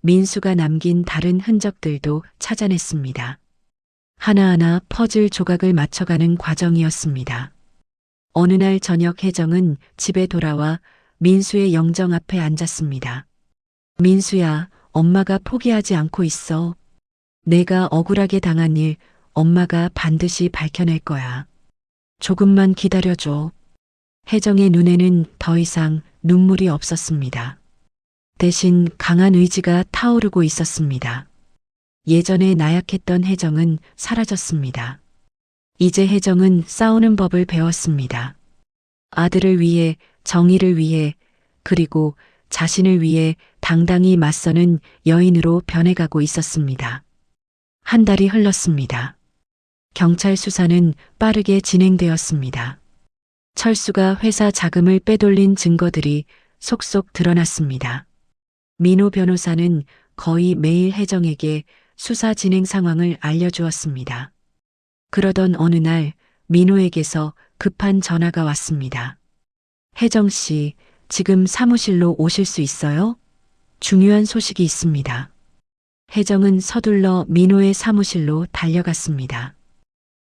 민수가 남긴 다른 흔적들도 찾아냈습니다. 하나하나 퍼즐 조각을 맞춰가는 과정이었습니다. 어느 날 저녁 혜정은 집에 돌아와 민수의 영정 앞에 앉았습니다. 민수야, 엄마가 포기하지 않고 있어. 내가 억울하게 당한 일 엄마가 반드시 밝혀낼 거야. 조금만 기다려줘. 혜정의 눈에는 더 이상 눈물이 없었습니다. 대신 강한 의지가 타오르고 있었습니다. 예전에 나약했던 혜정은 사라졌습니다. 이제 혜정은 싸우는 법을 배웠습니다. 아들을 위해, 정의를 위해, 그리고 자신을 위해 당당히 맞서는 여인으로 변해가고 있었습니다. 한 달이 흘렀습니다. 경찰 수사는 빠르게 진행되었습니다. 철수가 회사 자금을 빼돌린 증거들이 속속 드러났습니다. 민호 변호사는 거의 매일 혜정에게 수사 진행 상황을 알려주었습니다. 그러던 어느 날 민호에게서 급한 전화가 왔습니다. 혜정 씨, 지금 사무실로 오실 수 있어요? 중요한 소식이 있습니다. 혜정은 서둘러 민호의 사무실로 달려갔습니다.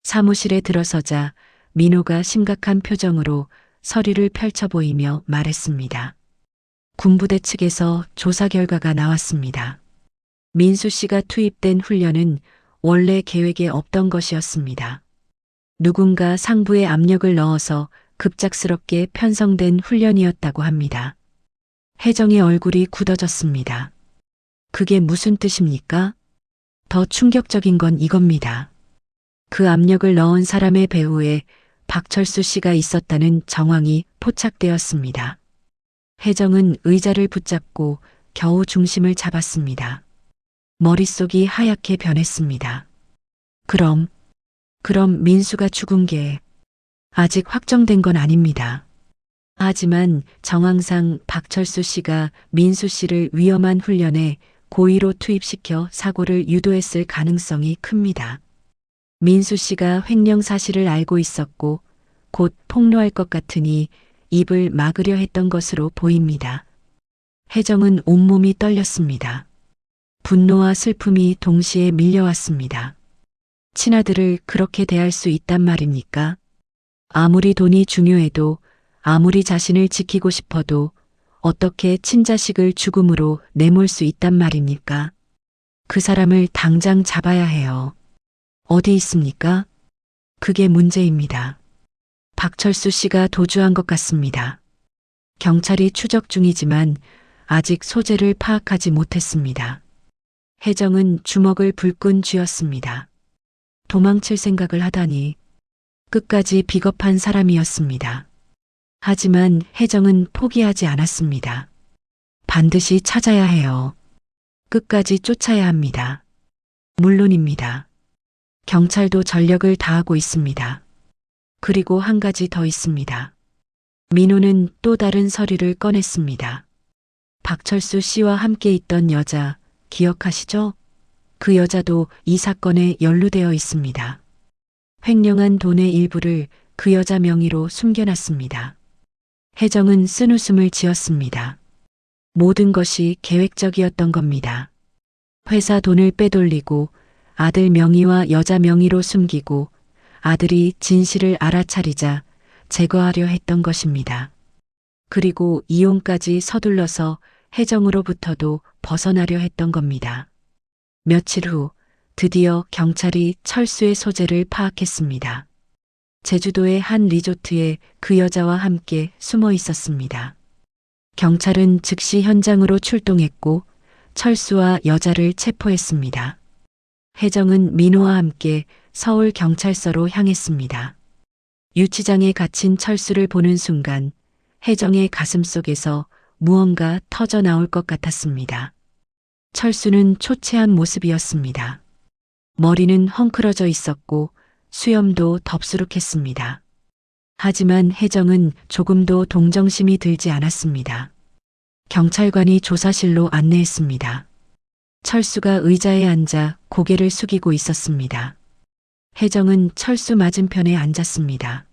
사무실에 들어서자 민호가 심각한 표정으로 서류를 펼쳐 보이며 말했습니다. 군부대 측에서 조사 결과가 나왔습니다. 민수 씨가 투입된 훈련은 원래 계획에 없던 것이었습니다. 누군가 상부에 압력을 넣어서 급작스럽게 편성된 훈련이었다고 합니다. 혜정의 얼굴이 굳어졌습니다. 그게 무슨 뜻입니까? 더 충격적인 건 이겁니다. 그 압력을 넣은 사람의 배후에 박철수 씨가 있었다는 정황이 포착되었습니다. 혜정은 의자를 붙잡고 겨우 중심을 잡았습니다. 머릿속이 하얗게 변했습니다. 그럼 민수가 죽은 게 아직 확정된 건 아닙니다. 하지만 정황상 박철수 씨가 민수 씨를 위험한 훈련에 고의로 투입시켜 사고를 유도했을 가능성이 큽니다. 민수 씨가 횡령 사실을 알고 있었고 곧 폭로할 것 같으니 입을 막으려 했던 것으로 보입니다. 혜정은 온몸이 떨렸습니다. 분노와 슬픔이 동시에 밀려왔습니다. 친아들을 그렇게 대할 수 있단 말입니까? 아무리 돈이 중요해도, 아무리 자신을 지키고 싶어도 어떻게 친자식을 죽음으로 내몰 수 있단 말입니까? 그 사람을 당장 잡아야 해요. 어디 있습니까? 그게 문제입니다. 박철수 씨가 도주한 것 같습니다. 경찰이 추적 중이지만 아직 소재를 파악하지 못했습니다. 혜정은 주먹을 불끈 쥐었습니다. 도망칠 생각을 하다니 끝까지 비겁한 사람이었습니다. 하지만 혜정은 포기하지 않았습니다. 반드시 찾아야 해요. 끝까지 쫓아야 합니다. 물론입니다. 경찰도 전력을 다하고 있습니다. 그리고 한 가지 더 있습니다. 민호는 또 다른 서류를 꺼냈습니다. 박철수 씨와 함께 있던 여자 기억하시죠? 그 여자도 이 사건에 연루되어 있습니다. 횡령한 돈의 일부를 그 여자 명의로 숨겨놨습니다. 혜정은 쓴웃음을 지었습니다. 모든 것이 계획적이었던 겁니다. 회사 돈을 빼돌리고 아들 명의와 여자 명의로 숨기고 아들이 진실을 알아차리자 제거하려 했던 것입니다. 그리고 이혼까지 서둘러서 혜정으로부터도 벗어나려 했던 겁니다. 며칠 후 드디어 경찰이 철수의 소재를 파악했습니다. 제주도의 한 리조트에 그 여자와 함께 숨어 있었습니다. 경찰은 즉시 현장으로 출동했고 철수와 여자를 체포했습니다. 혜정은 민호와 함께 서울 경찰서로 향했습니다. 유치장에 갇힌 철수를 보는 순간 혜정의 가슴속에서 무언가 터져 나올 것 같았습니다. 철수는 초췌한 모습이었습니다. 머리는 헝클어져 있었고 수염도 덥수룩했습니다. 하지만 혜정은 조금도 동정심이 들지 않았습니다. 경찰관이 조사실로 안내했습니다. 철수가 의자에 앉아 고개를 숙이고 있었습니다. 혜정은 철수 맞은편에 앉았습니다.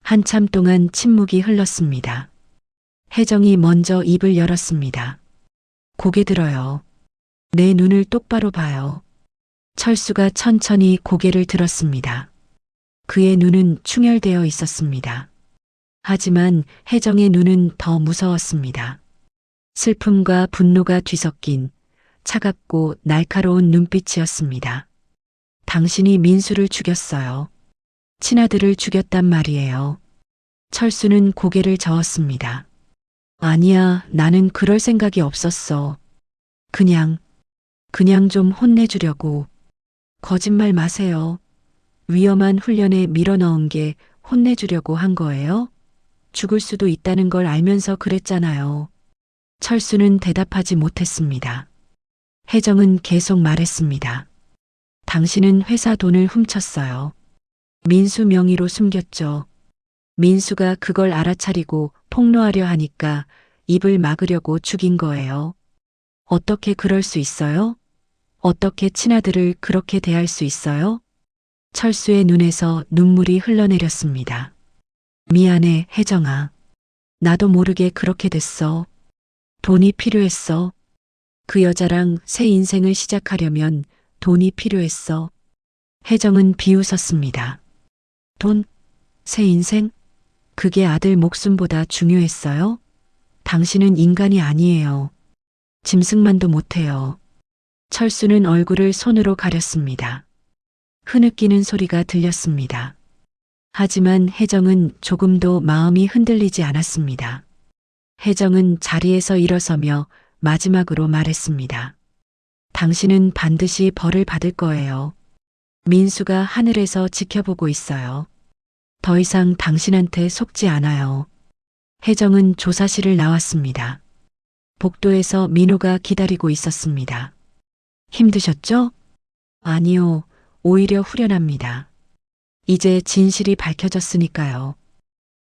한참 동안 침묵이 흘렀습니다. 혜정이 먼저 입을 열었습니다. 고개 들어요. 내 눈을 똑바로 봐요. 철수가 천천히 고개를 들었습니다. 그의 눈은 충혈되어 있었습니다. 하지만 혜정의 눈은 더 무서웠습니다. 슬픔과 분노가 뒤섞인 차갑고 날카로운 눈빛이었습니다. 당신이 민수를 죽였어요. 친아들을 죽였단 말이에요. 철수는 고개를 저었습니다. 아니야, 나는 그럴 생각이 없었어. 그냥 좀 혼내주려고. 거짓말 마세요. 위험한 훈련에 밀어넣은 게 혼내주려고 한 거예요? 죽을 수도 있다는 걸 알면서 그랬잖아요. 철수는 대답하지 못했습니다. 혜정은 계속 말했습니다. 당신은 회사 돈을 훔쳤어요. 민수 명의로 숨겼죠. 민수가 그걸 알아차리고 폭로하려 하니까 입을 막으려고 죽인 거예요. 어떻게 그럴 수 있어요? 어떻게 친아들을 그렇게 대할 수 있어요? 철수의 눈에서 눈물이 흘러내렸습니다. 미안해, 혜정아. 나도 모르게 그렇게 됐어. 돈이 필요했어. 그 여자랑 새 인생을 시작하려면 돈이 필요했어. 혜정은 비웃었습니다. 돈? 새 인생? 그게 아들 목숨보다 중요했어요? 당신은 인간이 아니에요. 짐승만도 못해요. 철수는 얼굴을 손으로 가렸습니다. 흐느끼는 소리가 들렸습니다. 하지만 혜정은 조금도 마음이 흔들리지 않았습니다. 혜정은 자리에서 일어서며 마지막으로 말했습니다. 당신은 반드시 벌을 받을 거예요. 민수가 하늘에서 지켜보고 있어요. 더 이상 당신한테 속지 않아요. 혜정은 조사실을 나왔습니다. 복도에서 민호가 기다리고 있었습니다. 힘드셨죠? 아니요, 오히려 후련합니다. 이제 진실이 밝혀졌으니까요.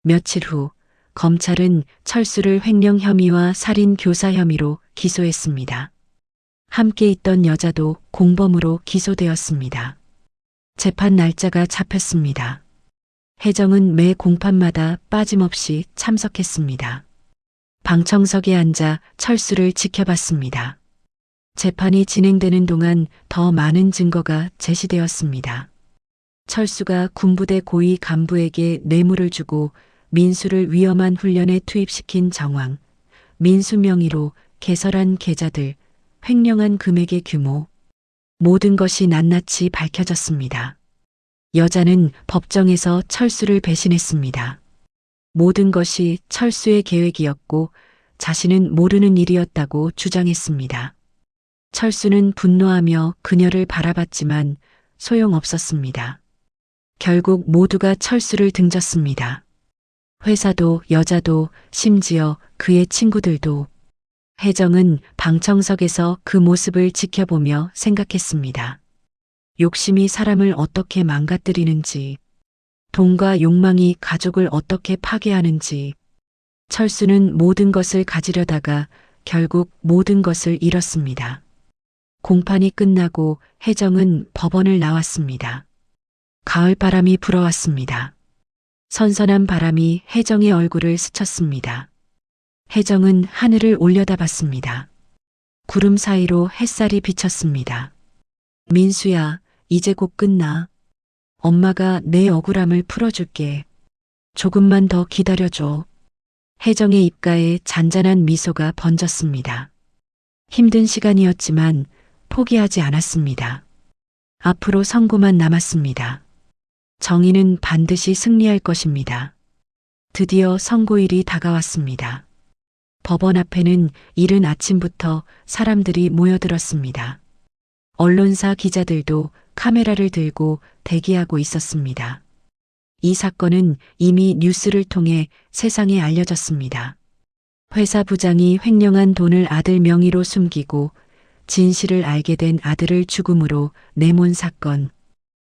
며칠 후 검찰은 철수를 횡령 혐의와 살인 교사 혐의로 기소했습니다. 함께 있던 여자도 공범으로 기소되었습니다. 재판 날짜가 잡혔습니다. 혜정은 매 공판마다 빠짐없이 참석했습니다. 방청석에 앉아 철수를 지켜봤습니다. 재판이 진행되는 동안 더 많은 증거가 제시되었습니다. 철수가 군부대 고위 간부에게 뇌물을 주고 민수를 위험한 훈련에 투입시킨 정황, 민수 명의로 개설한 계좌들, 횡령한 금액의 규모, 모든 것이 낱낱이 밝혀졌습니다. 여자는 법정에서 철수를 배신했습니다. 모든 것이 철수의 계획이었고 자신은 모르는 일이었다고 주장했습니다. 철수는 분노하며 그녀를 바라봤지만 소용없었습니다. 결국 모두가 철수를 등졌습니다. 회사도 여자도 심지어 그의 친구들도. 혜정은 방청석에서 그 모습을 지켜보며 생각했습니다. 욕심이 사람을 어떻게 망가뜨리는지, 돈과 욕망이 가족을 어떻게 파괴하는지, 철수는 모든 것을 가지려다가 결국 모든 것을 잃었습니다. 공판이 끝나고 혜정은 법원을 나왔습니다. 가을바람이 불어왔습니다. 선선한 바람이 혜정의 얼굴을 스쳤습니다. 혜정은 하늘을 올려다봤습니다. 구름 사이로 햇살이 비쳤습니다. 민수야, 이제 곧 끝나. 엄마가 내 억울함을 풀어줄게. 조금만 더 기다려줘. 혜정의 입가에 잔잔한 미소가 번졌습니다. 힘든 시간이었지만 포기하지 않았습니다. 앞으로 선고만 남았습니다. 정의는 반드시 승리할 것입니다. 드디어 선고일이 다가왔습니다. 법원 앞에는 이른 아침부터 사람들이 모여들었습니다. 언론사 기자들도 카메라를 들고 대기하고 있었습니다. 이 사건은 이미 뉴스를 통해 세상에 알려졌습니다. 회사 부장이 횡령한 돈을 아들 명의로 숨기고 진실을 알게 된 아들을 죽음으로 내몬 사건.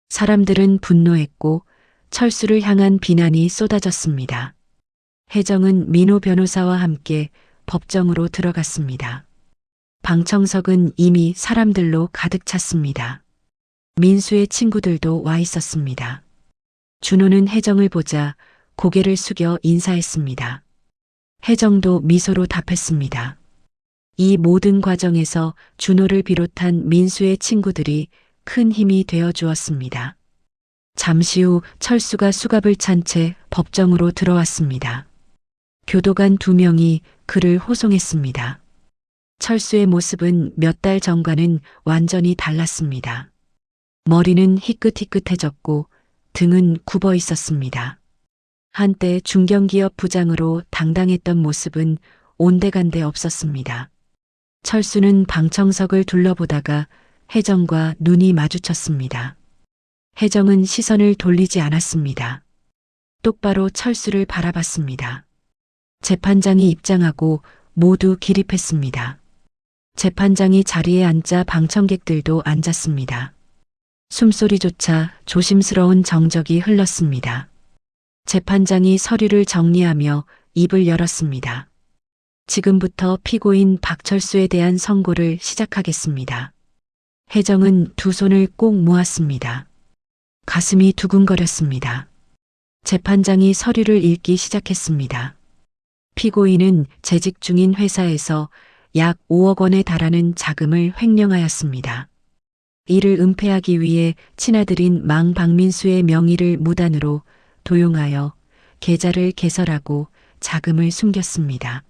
사람들은 분노했고 철수를 향한 비난이 쏟아졌습니다. 혜정은 민호 변호사와 함께 법정으로 들어갔습니다. 방청석은 이미 사람들로 가득 찼습니다. 민수의 친구들도 와 있었습니다. 준호는 혜정을 보자 고개를 숙여 인사했습니다. 혜정도 미소로 답했습니다. 이 모든 과정에서 준호를 비롯한 민수의 친구들이 큰 힘이 되어 주었습니다. 잠시 후 철수가 수갑을 찬 채 법정으로 들어왔습니다. 교도관 2명이 그를 호송했습니다. 철수의 모습은 몇 달 전과는 완전히 달랐습니다. 머리는 희끗희끗해졌고 등은 굽어 있었습니다. 한때 중견기업 부장으로 당당했던 모습은 온데간데 없었습니다. 철수는 방청석을 둘러보다가 혜정과 눈이 마주쳤습니다. 혜정은 시선을 돌리지 않았습니다. 똑바로 철수를 바라봤습니다. 재판장이 입장하고 모두 기립했습니다. 재판장이 자리에 앉자 방청객들도 앉았습니다. 숨소리조차 조심스러운 정적이 흘렀습니다. 재판장이 서류를 정리하며 입을 열었습니다. 지금부터 피고인 박철수에 대한 선고를 시작하겠습니다. 혜정은 두 손을 꼭 모았습니다. 가슴이 두근거렸습니다. 재판장이 서류를 읽기 시작했습니다. 피고인은 재직 중인 회사에서 약 5억 원에 달하는 자금을 횡령하였습니다. 이를 은폐하기 위해 친아들인 망 박민수의 명의를 무단으로 도용하여 계좌를 개설하고 자금을 숨겼습니다.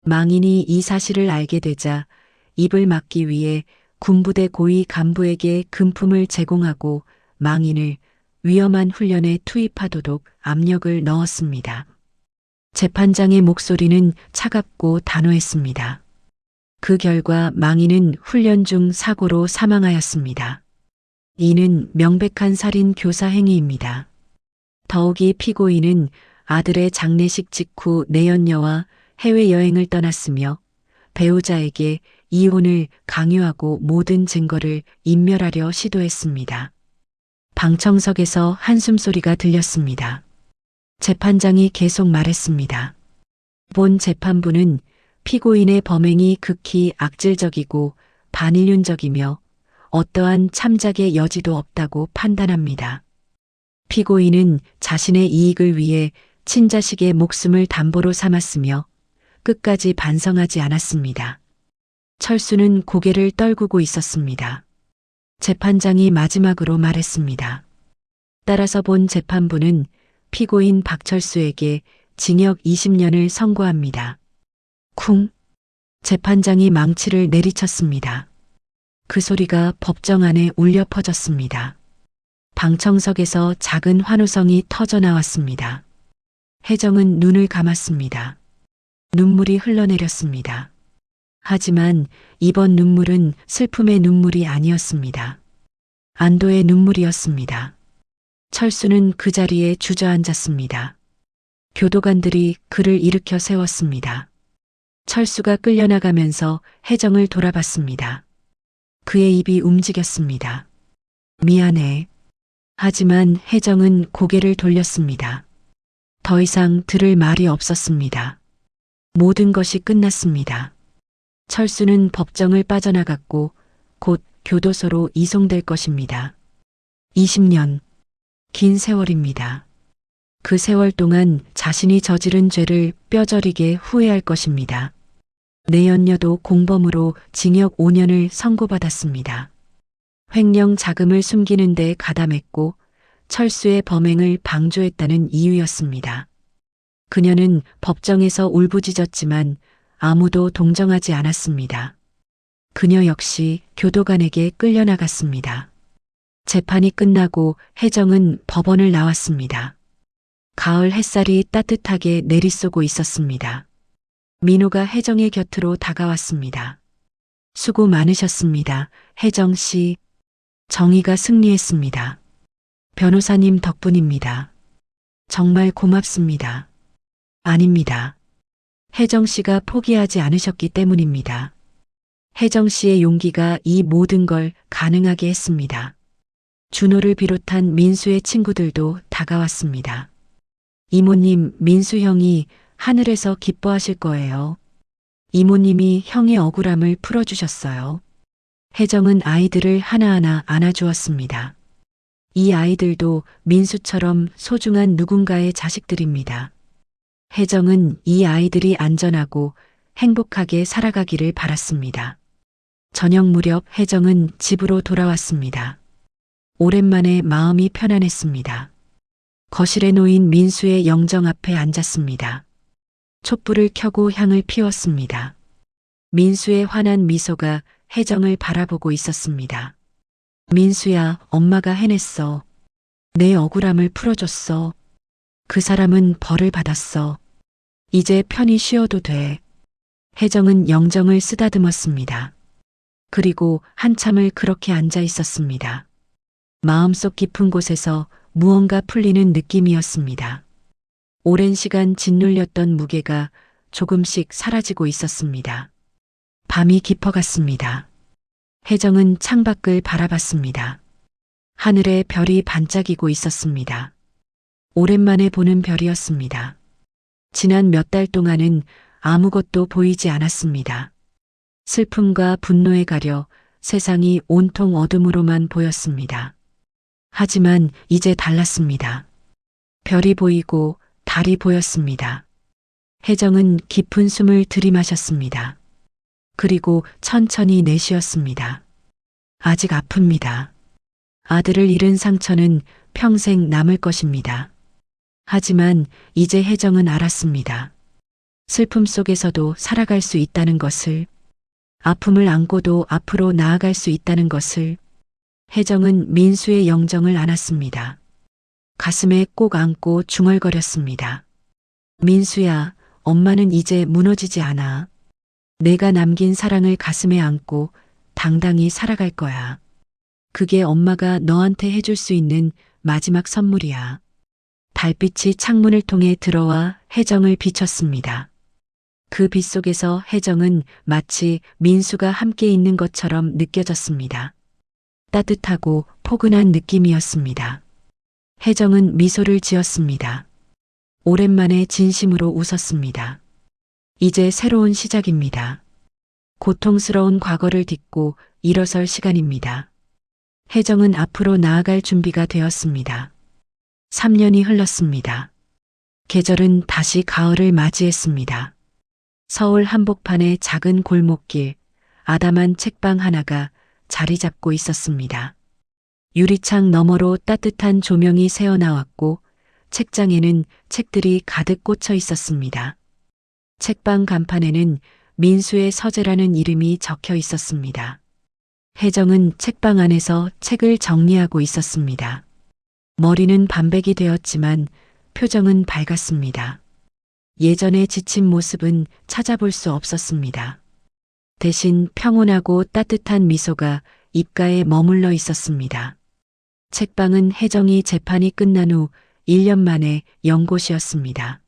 망인이 이 사실을 알게 되자 입을 막기 위해 군부대 고위 간부에게 금품을 제공하고 망인을 위험한 훈련에 투입하도록 압력을 넣었습니다. 재판장의 목소리는 차갑고 단호했습니다. 그 결과 망인은 훈련 중 사고로 사망하였습니다. 이는 명백한 살인 교사 행위입니다. 더욱이 피고인은 아들의 장례식 직후 내연녀와 해외여행을 떠났으며 배우자에게 이혼을 강요하고 모든 증거를 인멸하려 시도했습니다. 방청석에서 한숨소리가 들렸습니다. 재판장이 계속 말했습니다. 본 재판부는 피고인의 범행이 극히 악질적이고 반인륜적이며 어떠한 참작의 여지도 없다고 판단합니다. 피고인은 자신의 이익을 위해 친자식의 목숨을 담보로 삼았으며 끝까지 반성하지 않았습니다. 철수는 고개를 떨구고 있었습니다. 재판장이 마지막으로 말했습니다. 따라서 본 재판부는 피고인 박철수에게 징역 20년을 선고합니다. 쿵! 재판장이 망치를 내리쳤습니다. 그 소리가 법정 안에 울려 퍼졌습니다. 방청석에서 작은 환호성이 터져 나왔습니다. 혜정은 눈을 감았습니다. 눈물이 흘러내렸습니다. 하지만 이번 눈물은 슬픔의 눈물이 아니었습니다. 안도의 눈물이었습니다. 철수는 그 자리에 주저앉았습니다. 교도관들이 그를 일으켜 세웠습니다. 철수가 끌려나가면서 혜정을 돌아봤습니다. 그의 입이 움직였습니다. 미안해. 하지만 혜정은 고개를 돌렸습니다. 더 이상 들을 말이 없었습니다. 모든 것이 끝났습니다. 철수는 법정을 빠져나갔고 곧 교도소로 이송될 것입니다. 20년. 긴 세월입니다. 그 세월 동안 자신이 저지른 죄를 뼈저리게 후회할 것입니다. 내연녀도 공범으로 징역 5년을 선고받았습니다. 횡령 자금을 숨기는 데 가담했고 철수의 범행을 방조했다는 이유였습니다. 그녀는 법정에서 울부짖었지만 아무도 동정하지 않았습니다. 그녀 역시 교도관에게 끌려나갔습니다. 재판이 끝나고 혜정은 법원을 나왔습니다. 가을 햇살이 따뜻하게 내리쏘고 있었습니다. 민호가 혜정의 곁으로 다가왔습니다. 수고 많으셨습니다. 혜정 씨. 정의가 승리했습니다. 변호사님 덕분입니다. 정말 고맙습니다. 아닙니다. 혜정 씨가 포기하지 않으셨기 때문입니다. 혜정 씨의 용기가 이 모든 걸 가능하게 했습니다. 준호를 비롯한 민수의 친구들도 다가왔습니다. 이모님, 민수 형이 하늘에서 기뻐하실 거예요. 이모님이 형의 억울함을 풀어주셨어요. 혜정은 아이들을 하나하나 안아주었습니다. 이 아이들도 민수처럼 소중한 누군가의 자식들입니다. 혜정은 이 아이들이 안전하고 행복하게 살아가기를 바랐습니다. 저녁 무렵 혜정은 집으로 돌아왔습니다. 오랜만에 마음이 편안했습니다. 거실에 놓인 민수의 영정 앞에 앉았습니다. 촛불을 켜고 향을 피웠습니다. 민수의 환한 미소가 혜정을 바라보고 있었습니다. 민수야, 엄마가 해냈어. 내 억울함을 풀어줬어. 그 사람은 벌을 받았어. 이제 편히 쉬어도 돼. 혜정은 영정을 쓰다듬었습니다. 그리고 한참을 그렇게 앉아 있었습니다. 마음속 깊은 곳에서 무언가 풀리는 느낌이었습니다. 오랜 시간 짓눌렸던 무게가 조금씩 사라지고 있었습니다. 밤이 깊어갔습니다. 혜정은 창밖을 바라봤습니다. 하늘에 별이 반짝이고 있었습니다. 오랜만에 보는 별이었습니다. 지난 몇 달 동안은 아무것도 보이지 않았습니다. 슬픔과 분노에 가려 세상이 온통 어둠으로만 보였습니다. 하지만 이제 달랐습니다. 별이 보이고 달이 보였습니다. 혜정은 깊은 숨을 들이마셨습니다. 그리고 천천히 내쉬었습니다. 아직 아픕니다. 아들을 잃은 상처는 평생 남을 것입니다. 하지만 이제 혜정은 알았습니다. 슬픔 속에서도 살아갈 수 있다는 것을, 아픔을 안고도 앞으로 나아갈 수 있다는 것을. 혜정은 민수의 영정을 안았습니다. 가슴에 꼭 안고 중얼거렸습니다. 민수야, 엄마는 이제 무너지지 않아. 내가 남긴 사랑을 가슴에 안고 당당히 살아갈 거야. 그게 엄마가 너한테 해줄 수 있는 마지막 선물이야. 달빛이 창문을 통해 들어와 혜정을 비췄습니다. 그 빛 속에서 혜정은 마치 민수가 함께 있는 것처럼 느껴졌습니다. 따뜻하고 포근한 느낌이었습니다. 혜정은 미소를 지었습니다. 오랜만에 진심으로 웃었습니다. 이제 새로운 시작입니다. 고통스러운 과거를 딛고 일어설 시간입니다. 혜정은 앞으로 나아갈 준비가 되었습니다. 3년이 흘렀습니다. 계절은 다시 가을을 맞이했습니다. 서울 한복판의 작은 골목길, 아담한 책방 하나가 자리 잡고 있었습니다. 유리창 너머로 따뜻한 조명이 새어나왔고 책장에는 책들이 가득 꽂혀 있었습니다. 책방 간판에는 민수의 서재라는 이름이 적혀 있었습니다. 혜정은 책방 안에서 책을 정리하고 있었습니다. 머리는 반백이 되었지만 표정은 밝았습니다. 예전의 지친 모습은 찾아볼 수 없었습니다. 대신 평온하고 따뜻한 미소가 입가에 머물러 있었습니다. 책방은 혜정이 재판이 끝난 후 1년 만에 연 곳이었습니다.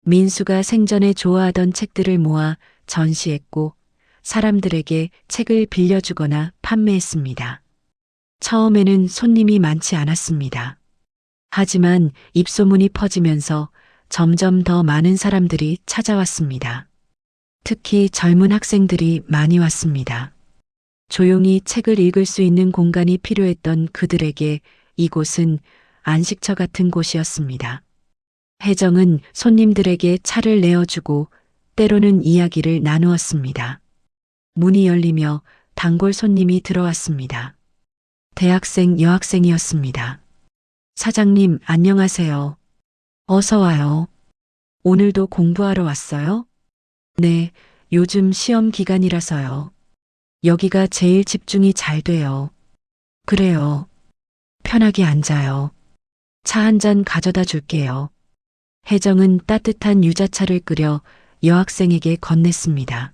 민수가 생전에 좋아하던 책들을 모아 전시했고 사람들에게 책을 빌려주거나 판매했습니다. 처음에는 손님이 많지 않았습니다. 하지만 입소문이 퍼지면서 점점 더 많은 사람들이 찾아왔습니다. 특히 젊은 학생들이 많이 왔습니다. 조용히 책을 읽을 수 있는 공간이 필요했던 그들에게 이곳은 안식처 같은 곳이었습니다. 혜정은 손님들에게 차를 내어주고 때로는 이야기를 나누었습니다. 문이 열리며 단골 손님이 들어왔습니다. 대학생, 여학생이었습니다. 사장님, 안녕하세요. 어서 와요. 오늘도 공부하러 왔어요? 네, 요즘 시험 기간이라서요. 여기가 제일 집중이 잘 돼요. 그래요. 편하게 앉아요. 차 한 잔 가져다 줄게요. 혜정은 따뜻한 유자차를 끓여 여학생에게 건넸습니다.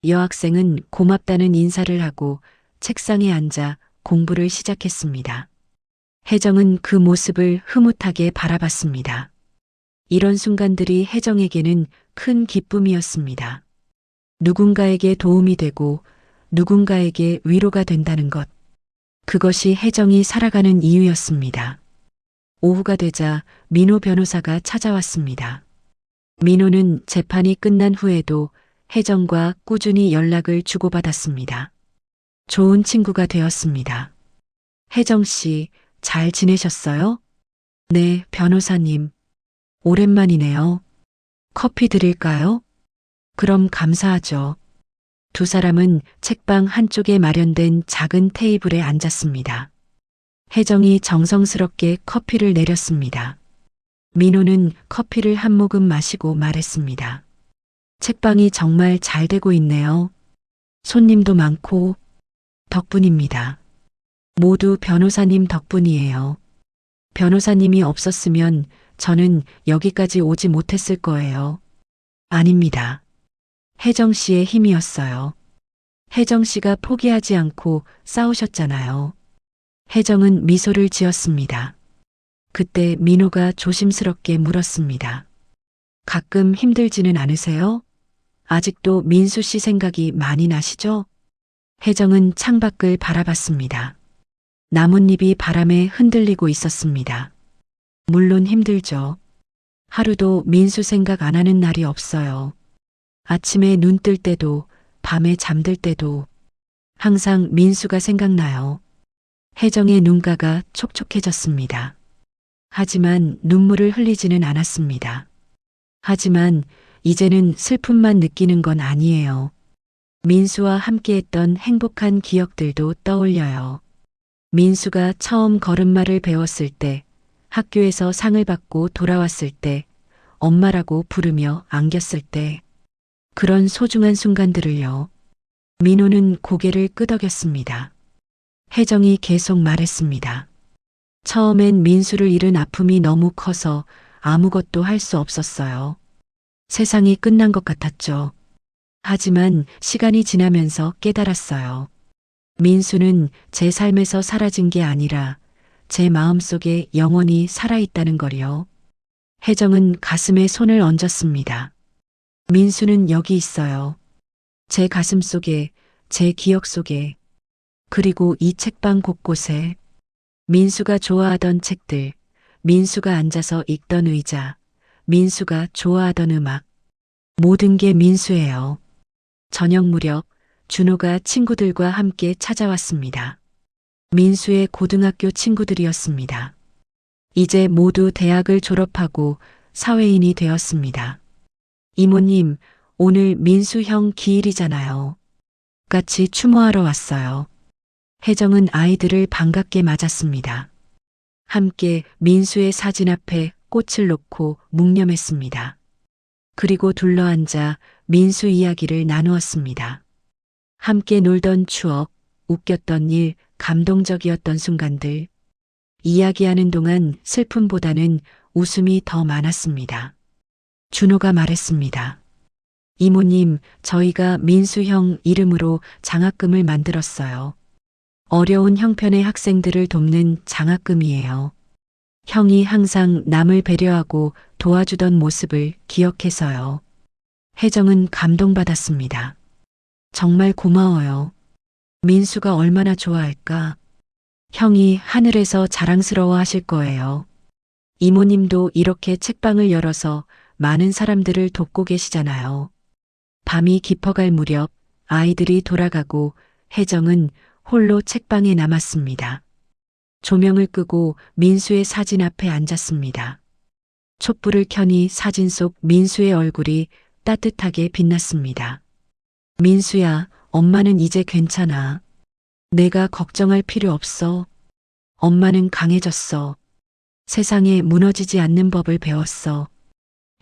여학생은 고맙다는 인사를 하고 책상에 앉아 공부를 시작했습니다. 혜정은 그 모습을 흐뭇하게 바라봤습니다. 이런 순간들이 혜정에게는 큰 기쁨이었습니다. 누군가에게 도움이 되고 누군가에게 위로가 된다는 것. 그것이 혜정이 살아가는 이유였습니다. 오후가 되자 민호 변호사가 찾아왔습니다. 민호는 재판이 끝난 후에도 혜정과 꾸준히 연락을 주고받았습니다. 좋은 친구가 되었습니다. 혜정 씨, 잘 지내셨어요? 네, 변호사님. 오랜만이네요. 커피 드릴까요? 그럼 감사하죠. 두 사람은 책방 한쪽에 마련된 작은 테이블에 앉았습니다. 혜정이 정성스럽게 커피를 내렸습니다. 민호는 커피를 한 모금 마시고 말했습니다. 책방이 정말 잘 되고 있네요. 손님도 많고 덕분입니다. 모두 변호사님 덕분이에요. 변호사님이 없었으면 저는 여기까지 오지 못했을 거예요. 아닙니다. 혜정 씨의 힘이었어요. 혜정 씨가 포기하지 않고 싸우셨잖아요. 혜정은 미소를 지었습니다. 그때 민호가 조심스럽게 물었습니다. 가끔 힘들지는 않으세요? 아직도 민수 씨 생각이 많이 나시죠? 혜정은 창밖을 바라봤습니다. 나뭇잎이 바람에 흔들리고 있었습니다. 물론 힘들죠. 하루도 민수 생각 안 하는 날이 없어요. 아침에 눈 뜰 때도 밤에 잠들 때도 항상 민수가 생각나요. 혜정의 눈가가 촉촉해졌습니다. 하지만 눈물을 흘리지는 않았습니다. 하지만 이제는 슬픔만 느끼는 건 아니에요. 민수와 함께했던 행복한 기억들도 떠올려요. 민수가 처음 걸음마를 배웠을 때, 학교에서 상을 받고 돌아왔을 때, 엄마라고 부르며 안겼을 때, 그런 소중한 순간들을요. 민호는 고개를 끄덕였습니다. 혜정이 계속 말했습니다. 처음엔 민수를 잃은 아픔이 너무 커서 아무것도 할 수 없었어요. 세상이 끝난 것 같았죠. 하지만 시간이 지나면서 깨달았어요. 민수는 제 삶에서 사라진 게 아니라 제 마음속에 영원히 살아있다는 걸요. 혜정은 가슴에 손을 얹었습니다. 민수는 여기 있어요. 제 가슴 속에, 제 기억 속에, 그리고 이 책방 곳곳에 민수가 좋아하던 책들, 민수가 앉아서 읽던 의자, 민수가 좋아하던 음악, 모든 게 민수예요. 저녁 무렵 준호가 친구들과 함께 찾아왔습니다. 민수의 고등학교 친구들이었습니다. 이제 모두 대학을 졸업하고 사회인이 되었습니다. 이모님, 오늘 민수 형 기일이잖아요. 가족같이 추모하러 왔어요. 혜정은 아이들을 반갑게 맞았습니다. 함께 민수의 사진 앞에 꽃을 놓고 묵념했습니다. 그리고 둘러앉아 민수 이야기를 나누었습니다. 함께 놀던 추억, 웃겼던 일, 감동적이었던 순간들. 이야기하는 동안 슬픔보다는 웃음이 더 많았습니다. 준호가 말했습니다. 이모님, 저희가 민수 형 이름으로 장학금을 만들었어요. 어려운 형편의 학생들을 돕는 장학금이에요. 형이 항상 남을 배려하고 도와주던 모습을 기억해서요. 혜정은 감동받았습니다. 정말 고마워요. 민수가 얼마나 좋아할까? 형이 하늘에서 자랑스러워 하실 거예요. 이모님도 이렇게 책방을 열어서 많은 사람들을 돕고 계시잖아요. 밤이 깊어갈 무렵 아이들이 돌아가고 혜정은 홀로 책방에 남았습니다. 조명을 끄고 민수의 사진 앞에 앉았습니다. 촛불을 켜니 사진 속 민수의 얼굴이 따뜻하게 빛났습니다. 민수야, 엄마는 이제 괜찮아. 내가 걱정할 필요 없어. 엄마는 강해졌어. 세상에 무너지지 않는 법을 배웠어.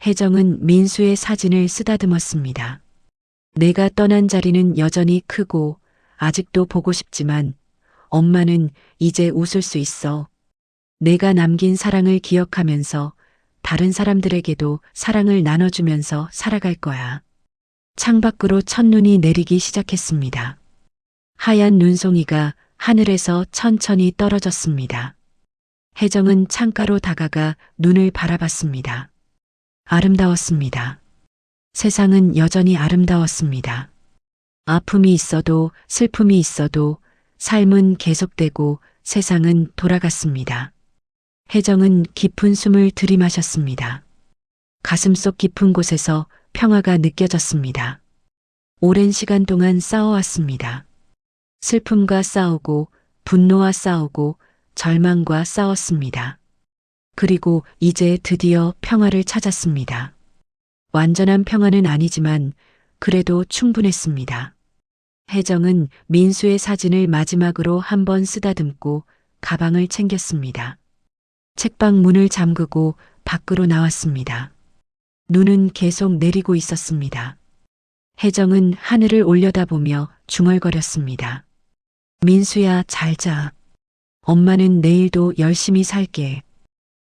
혜정은 민수의 사진을 쓰다듬었습니다. 내가 떠난 자리는 여전히 크고 아직도 보고 싶지만 엄마는 이제 웃을 수 있어. 내가 남긴 사랑을 기억하면서 다른 사람들에게도 사랑을 나눠주면서 살아갈 거야. 창밖으로 첫눈이 내리기 시작했습니다. 하얀 눈송이가 하늘에서 천천히 떨어졌습니다. 혜정은 창가로 다가가 눈을 바라봤습니다. 아름다웠습니다. 세상은 여전히 아름다웠습니다. 아픔이 있어도 슬픔이 있어도 삶은 계속되고 세상은 돌아갔습니다. 혜정은 깊은 숨을 들이마셨습니다. 가슴속 깊은 곳에서 평화가 느껴졌습니다. 오랜 시간 동안 싸워왔습니다. 슬픔과 싸우고 분노와 싸우고 절망과 싸웠습니다. 그리고 이제 드디어 평화를 찾았습니다. 완전한 평화는 아니지만 그래도 충분했습니다. 혜정은 민수의 사진을 마지막으로 한번 쓰다듬고 가방을 챙겼습니다. 책방 문을 잠그고 밖으로 나왔습니다. 눈은 계속 내리고 있었습니다. 혜정은 하늘을 올려다보며 중얼거렸습니다. 민수야, 잘 자. 엄마는 내일도 열심히 살게.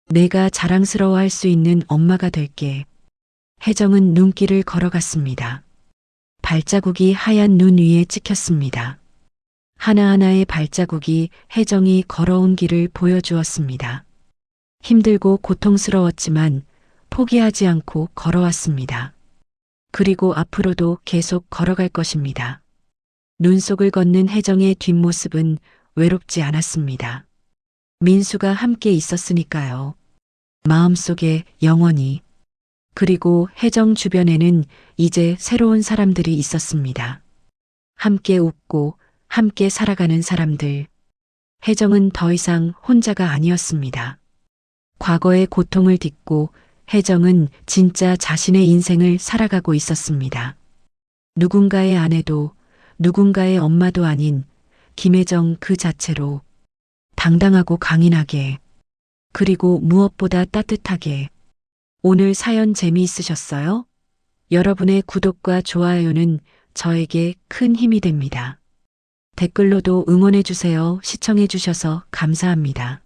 내가 자랑스러워할 수 있는 엄마가 될게. 혜정은 눈길을 걸어갔습니다. 발자국이 하얀 눈 위에 찍혔습니다. 하나하나의 발자국이 혜정이 걸어온 길을 보여주었습니다. 힘들고 고통스러웠지만 포기하지 않고 걸어왔습니다. 그리고 앞으로도 계속 걸어갈 것입니다. 눈 속을 걷는 혜정의 뒷모습은 외롭지 않았습니다. 민수가 함께 있었으니까요. 마음속에 영원히. 그리고 혜정 주변에는 이제 새로운 사람들이 있었습니다. 함께 웃고 함께 살아가는 사람들. 혜정은 더 이상 혼자가 아니었습니다. 과거의 고통을 딛고 혜정은 진짜 자신의 인생을 살아가고 있었습니다. 누군가의 아내도 누군가의 엄마도 아닌 김혜정 그 자체로 당당하고 강인하게 그리고 무엇보다 따뜻하게. 오늘 사연 재미있으셨어요? 여러분의 구독과 좋아요는 저에게 큰 힘이 됩니다. 댓글로도 응원해주세요. 시청해주셔서 감사합니다.